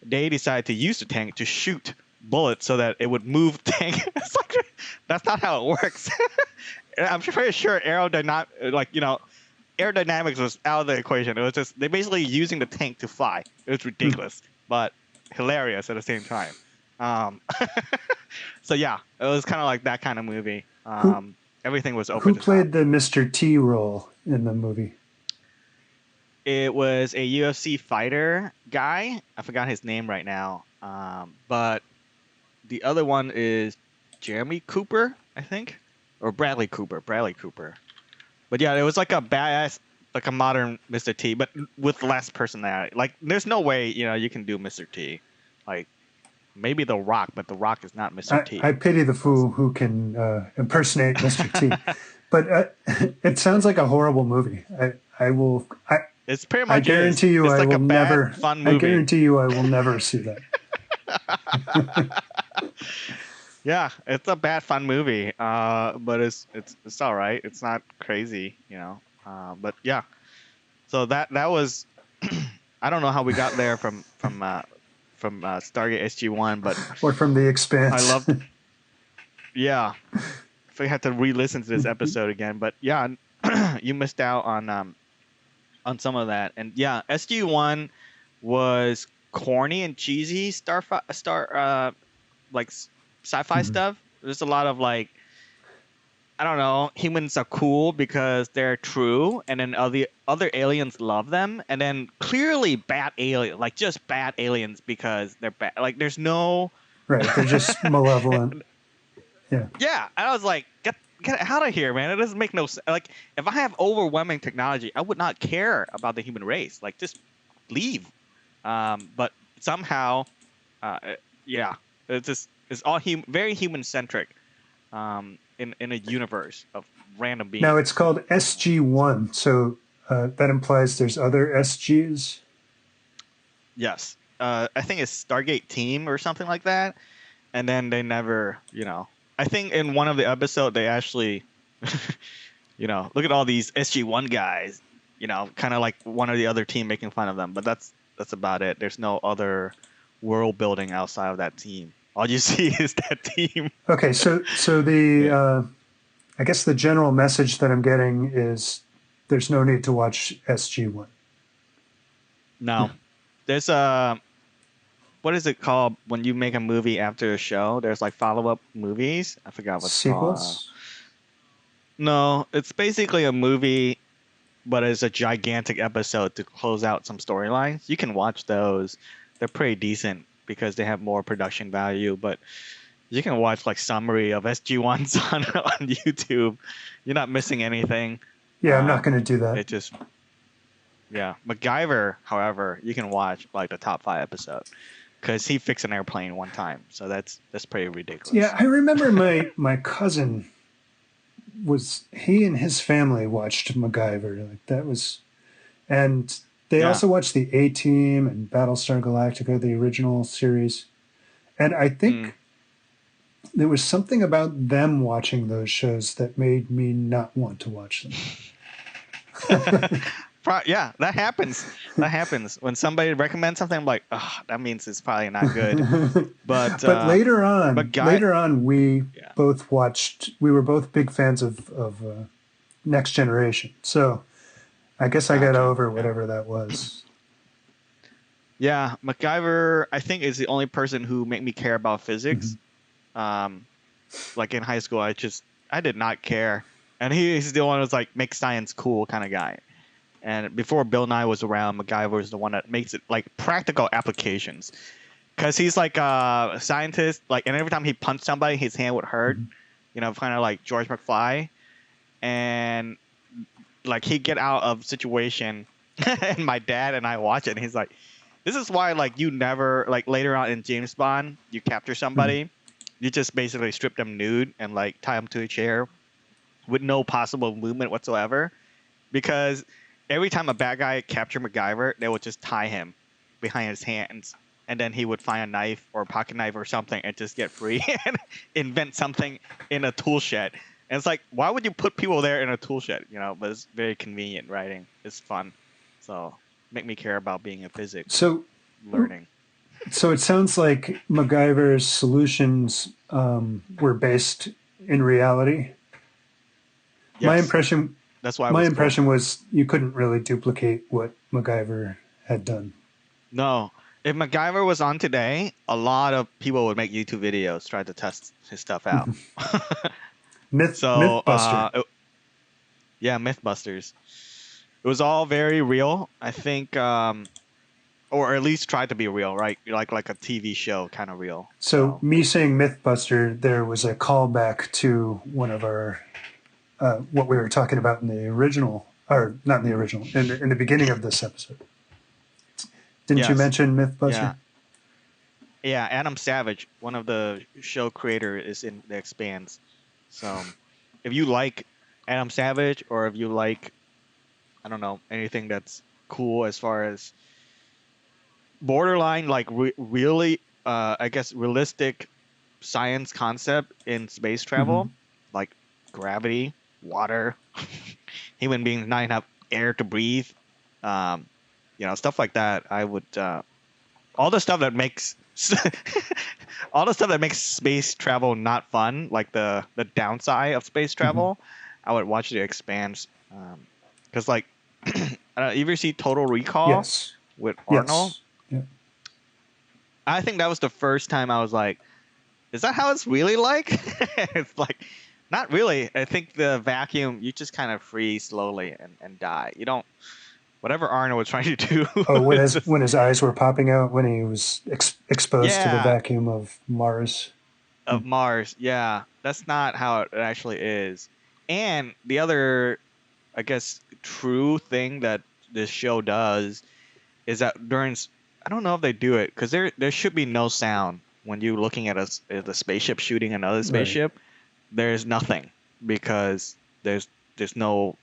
They decided to use the tank to shoot bullets so that it would move the tank. It's like, that's not how it works. I'm pretty sure aerodynamics was out of the equation. It was just they basically using the tank to fly. It was ridiculous, but hilarious at the same time. So yeah, it was kind of like that kind of movie. Everything was open. Who played the Mr. T role in the movie? It was a UFC fighter guy. I forgot his name right now. But the other one is Jeremy Cooper, I think, or Bradley Cooper. But yeah, it was like a badass, like a modern Mr. T, but with less personality. Like, there's no way you can do Mr. T. Like, maybe The Rock, but The Rock is not Mr. T. I pity the fool who can impersonate Mr. T. But it sounds like a horrible movie. It's pretty much. I guarantee you, I will never. Fun movie. I guarantee you, I will never see that. Yeah, it's a bad fun movie. But it's all right. It's not crazy, But yeah, so that was. I don't know how we got there from Stargate SG-1, but or from the Expanse. I love. Yeah, if I had to re-listen to this episode again, but yeah, you missed out on some of that. And yeah, SG1 was corny and cheesy like sci-fi Mhm. stuff. There's a lot of like, I don't know, humans are cool because they're true, and then other aliens love them, and then clearly bad alien, like just bad aliens because they're bad. Like there's no Right. They're just malevolent. Yeah. Yeah, and I was like, get out of here, man. It doesn't make no sense. Like, if I have overwhelming technology, I would not care about the human race. Like, just leave. But somehow, yeah, it's all very human centric. In a universe of random beings. Now it's called SG1, so that implies there's other SGs. Yes, I think it's Stargate Team or something like that. And then they never, I think in one of the episodes they actually, look at all these SG1 guys, kind of like one of the other team making fun of them. But that's about it. There's no other world building outside of that team. All you see is that team. Okay, so the I guess the general message that I'm getting is there's no need to watch SG1. No, there's what is it called when you make a movie after a show? There's like follow-up movies. I forgot what's called. Sequels? No, it's basically a movie, but it's a gigantic episode to close out some storylines. You can watch those. They're pretty decent because they have more production value, but you can watch like summary of SG1s on YouTube. You're not missing anything. Yeah, I'm not going to do that. It just, yeah. MacGyver, however, you can watch like the top 5 episodes because he fixed an airplane one time. So that's pretty ridiculous. Yeah, I remember my cousin he and his family watched MacGyver. Like that was, and they also watched the A-Team and Battlestar Galactica, the original series. And I think there was something about them watching those shows that made me not want to watch them. Yeah, that happens. That happens when somebody recommends something. I'm like, oh, that means it's probably not good. But later on, we both watched. We were both big fans of Next Generation. So I guess I got over whatever that was. Yeah, MacGyver, I think, is the only person who made me care about physics. Like in high school, I did not care, and he's the one who's like make science cool kind of guy. And before Bill Nye was around, MacGyver was the one that makes it like practical applications, because he's like a scientist. Like, and every time he punched somebody, his hand would hurt. Kind of like George McFly, and like he'd get out of situation, and my dad and I watch it, and he's like, "This is why like you never like later on in James Bond, you capture somebody." You just basically strip them nude and like tie them to a chair with no possible movement whatsoever. Because every time a bad guy captured MacGyver, they would just tie him behind his hands. And then he would find a knife or a pocket knife or something and just get free and invent something in a tool shed. And it's like, why would you put people there in a tool shed? But it's very convenient writing. It's fun. So make me care about being in physics. Learning. So it sounds like MacGyver's solutions were based in reality. Yes. My impression. That's why. My impression was you couldn't really duplicate what MacGyver had done. No, if MacGyver was on today, a lot of people would make YouTube videos try to test his stuff out. Mythbuster. Yeah, Mythbusters. It was all very real. I think. Or at least try to be real, right? Like a TV show, kind of real. So me saying Mythbuster, there was a callback to one of our what we were talking about in the original, or not in the original, in the beginning of this episode. Didn't you mention Mythbuster? Yeah, Adam Savage, one of the show creators, is in the Expanse. So if you like Adam Savage, or if you like, I don't know, anything that's cool as far as borderline like really I guess realistic science concept in space travel, like gravity, water, human beings not enough air to breathe, stuff like that. I would all the stuff that makes all the stuff that makes space travel not fun, like the downside of space Hmm. travel, I would watch The Expanse. Because like, you ever see Total Recall Yes. with Arnold? Yes. Yeah. I think that was the first time I was like, is that how it's really like? It's like, not really. I think the vacuum, you just kind of freeze slowly and die. You don't, whatever Arnold was trying to do, Oh, it's just, when his eyes were popping out when he was exposed to the yeah, vacuum of Mars. Hmm. of Mars. Yeah, that's not how it actually is. And the other, I guess, true thing that this show does is that I don't know if they do it because there should be no sound when you're looking at the spaceship shooting another Right. spaceship. There's nothing because there's no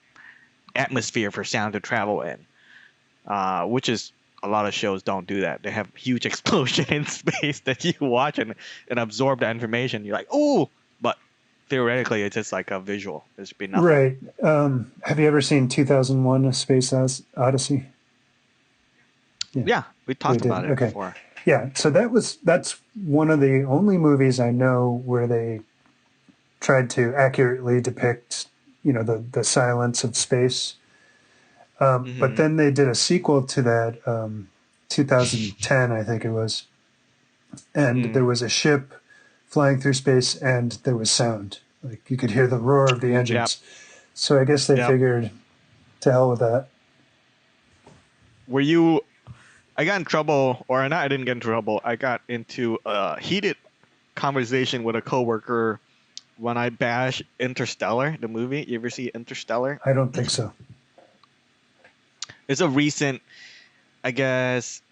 atmosphere for sound to travel in, which is a lot of shows don't do that. They have huge explosion in space that you watch and absorb that information. You're like, oh, but theoretically, it's just like a visual. There should be nothing. Right. Have you ever seen 2001: A Space Odyssey? Yeah, Yeah, we they talked about did. it Okay. before. Yeah. So that's one of the only movies I know where they tried to accurately depict, the silence of space. But Hmm. then they did a sequel to that, 2010, I think it was, and Mm. there was a ship flying through space, and there was sound. Like you could hear the roar of the Yep. engines. So I guess they Yep. figured, to hell with that. Were you? I got in trouble, or not? I didn't get in trouble. I got into a heated conversation with a coworker when I bashed Interstellar, the movie. You ever see Interstellar? I don't think so. It's a recent, I guess,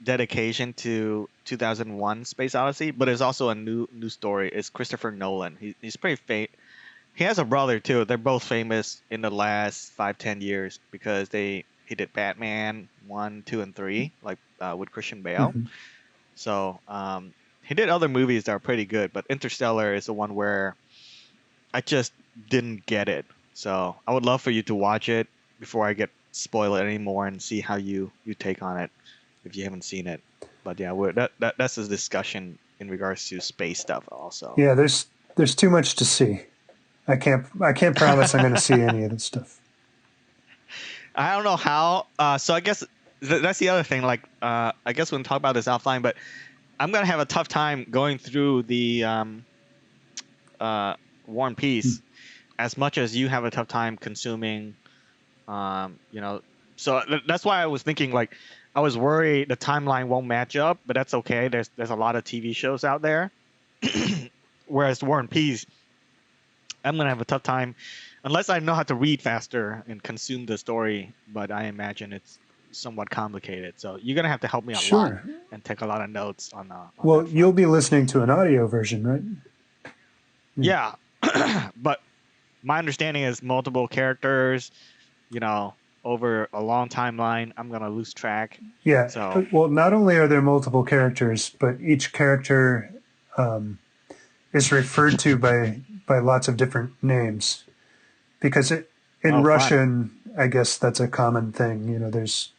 dedication to 2001: Space Odyssey, but it's also a new story. It's Christopher Nolan. He's pretty famous. He has a brother too. They're both famous in the last 5-10 years because he did Batman 1, 2, and 3, like with Christian Bale. Hmm. So he did other movies that are pretty good, but Interstellar is the one where I just didn't get it. So I would love for you to watch it before I get spoil it anymore and see how you take on it if you haven't seen it. But yeah, that's a discussion in regards to space stuff also. Yeah, there's too much to see. I can't promise I'm going to see any of this stuff. I don't know how. So I guess that's the other thing. Like, I guess we can talk about this offline, but I'm gonna have a tough time going through the War and Hmm. Peace as much as you have a tough time consuming. You know, so that's why I was thinking like I was worried the timeline won't match up, but that's okay. There's a lot of TV shows out there. Whereas War and Peace, I'm gonna have a tough time unless I know how to read faster and consume the story. But I imagine it's somewhat complicated, so you're gonna have to help me a lot Sure. and take a lot of notes on Well, that you'll front. be listening to an audio version, right? Yeah. Yeah, but my understanding is multiple characters. You know, over a long timeline, I'm gonna lose track. Yeah. So Well, not only are there multiple characters, but each character um, is referred to by lots of different names because in oh, fun. Russian, I guess that's a common thing. There's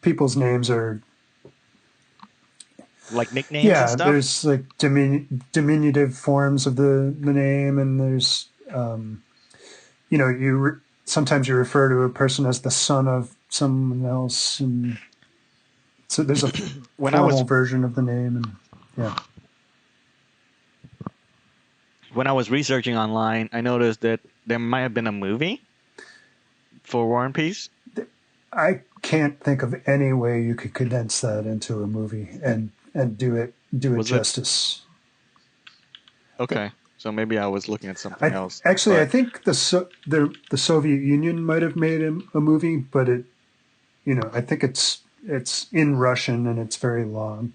people's names are, Like nicknames and yeah. stuff. There's like diminutive forms of the name, and there's sometimes you refer to a person as the son of someone else, and so there's a When I formal was version of the name, and yeah. when I was researching online, I noticed that there might have been a movie for War and Peace. I can't think of any way you could condense that into a movie and do it Was it justice. okay? So maybe I was looking at something I else. actually I But think the Soviet Union might have made a movie, but I think it's in Russian and it's very long.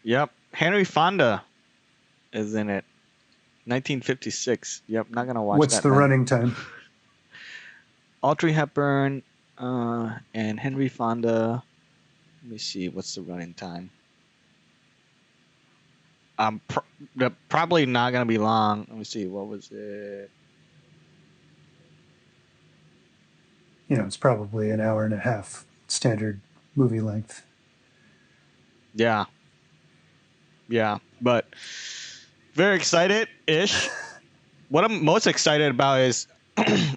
yep, Henry Fonda is in it. 1956. Yep, not gonna watch What's that the then. running time? Audrey Hepburn and Henry Fonda. Let me see. What's the running time? They're probably not gonna be long. Let me see. What was it? It's probably an hour and a half standard movie length. Yeah. Yeah. But very excited-ish. What I'm most excited about is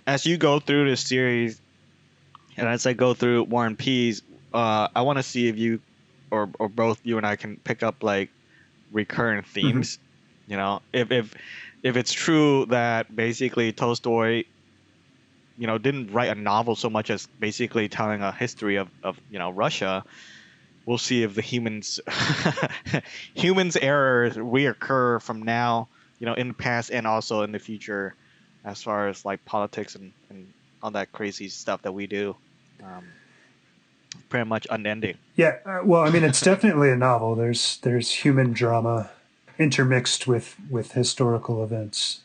as you go through this series and as I go through War and Peace, I want to see if you or both you and I can pick up like recurrent themes. You know, if it's true that basically Tolstoy, you know, didn't write a novel so much as basically telling a history of you know, Russia, we'll see if the humans errors reoccur from now, you know, in the past and also in the future, as far as like politics and all that crazy stuff that we do. Pretty much unending. Yeah, well, I mean, it's definitely a novel. There's human drama intermixed with historical events.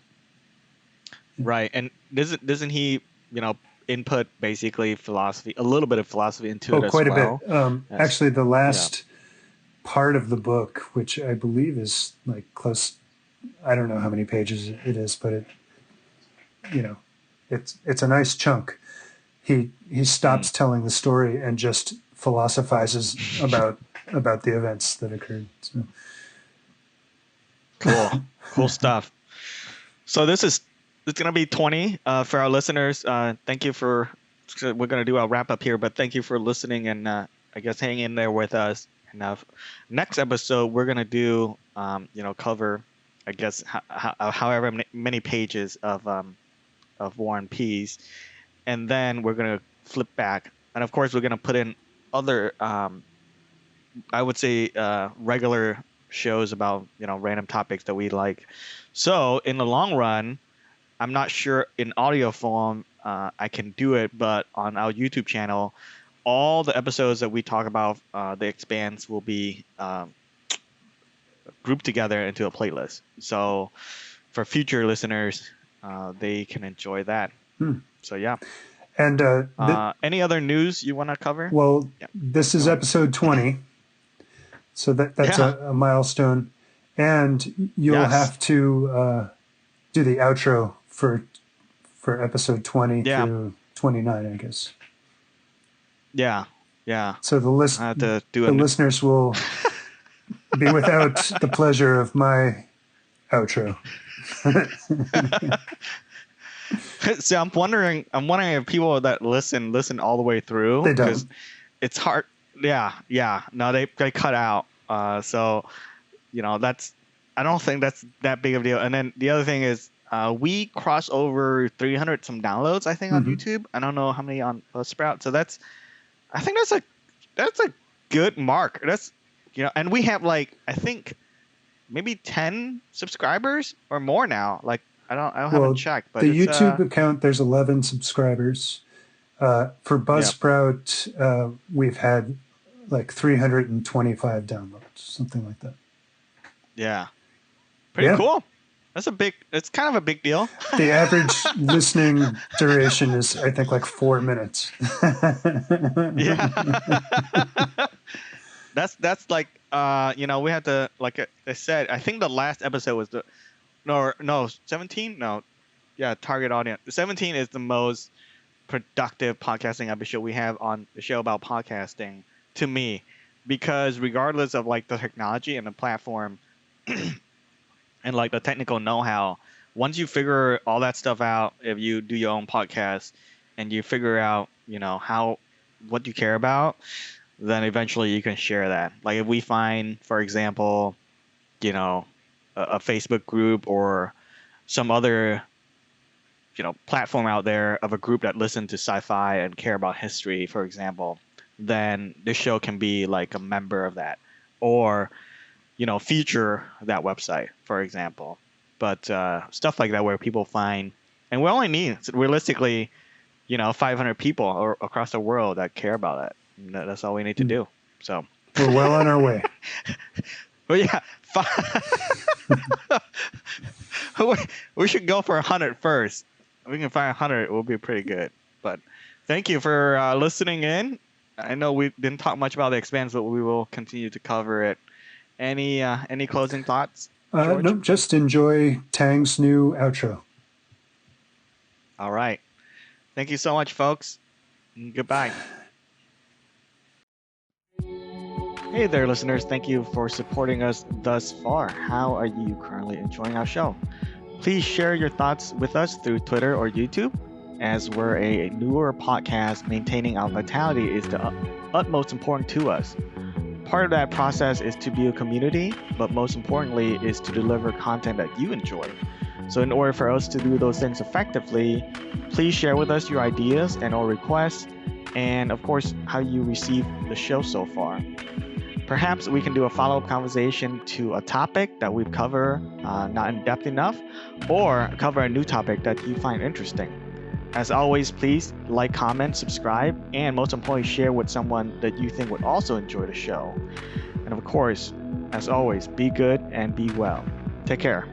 Right, and doesn't he, you know, input basically philosophy, a little bit of philosophy into it as quite well? a bit. Actually, the last part of the book, which I believe is like close, I don't know how many pages it is, but it, you know, it's a nice chunk. He stops telling the story and just philosophizes about the events that occurred. So. Cool stuff. So it's gonna be 20 for our listeners. Thank you for. We're gonna do our wrap up here, but thank you for listening and I guess hang in there with us. And next episode we're gonna do you know, cover, I guess however many pages of War and Peace, and then we're gonna flip back, and of course we're gonna put in other I would say regular shows about, you know, random topics that we like. So in the long run, I'm not sure in audio form I can do it, but on our YouTube channel, all the episodes that we talk about the Expanse will be grouped together into a playlist. So for future listeners, they can enjoy that. So yeah. And any other news you want to cover? Well, this is episode 20. So that's a milestone, and you'll have to do the outro for episode 20 through 29, I guess. Yeah. So the listeners will be without the pleasure of my outro. So I'm wondering if people that listen all the way through, they don't. It's hard. Yeah. No, they cut out. So, you know, I don't think that's that big of a deal. And then the other thing is, we crossed over 300 some downloads, I think, on YouTube. I don't know how many on Buzzsprout. So I think that's a good mark. That's, you know, and we have like, I think maybe 10 subscribers or more now. Like, I don't haven't checked, but the YouTube account, there's 11 subscribers. For Buzzsprout, we've had like 325 downloads, something like that. Yeah. Pretty cool. It's kind of a big deal. The average listening duration is, I think, like 4 minutes. Yeah. That's like, you know, we had to, like I said, I think the last episode was 17? No. Yeah, target audience. 17 is the most productive podcasting episode we have on the show about podcasting, to me, because regardless of like the technology and the platform and like the technical know-how, once you figure all that stuff out, if you do your own podcast and you figure out, you know, what you care about, then eventually you can share that. Like if we find, for example, you know, a Facebook group or some other, you know, platform out there of a group that listen to sci-fi and care about history, for example, then this show can be like a member of that, or, you know, feature that website, for example. But stuff like that where people find, and we only need realistically, you know, 500 people across the world that care about it. That's all we need to do. So we're well on our way. Well, yeah, we should go for 100 first. If we can find 100, it will be pretty good. But thank you for listening in. I know we didn't talk much about the Expanse, but we will continue to cover it. Any closing thoughts, George? Nope, just enjoy Thang's new outro. All right. Thank you so much, folks. Goodbye. Hey there, listeners. Thank you for supporting us thus far. How are you currently enjoying our show? Please share your thoughts with us through Twitter or YouTube. As we're a newer podcast, maintaining our vitality is the utmost important to us. Part of that process is to build community, but most importantly is to deliver content that you enjoy. So in order for us to do those things effectively, please share with us your ideas and or requests, and of course, how you receive the show so far. Perhaps we can do a follow-up conversation to a topic that we've covered not in depth enough, or cover a new topic that you find interesting. As always, please like, comment, subscribe, and most importantly, share with someone that you think would also enjoy the show. And of course, as always, be good and be well. Take care.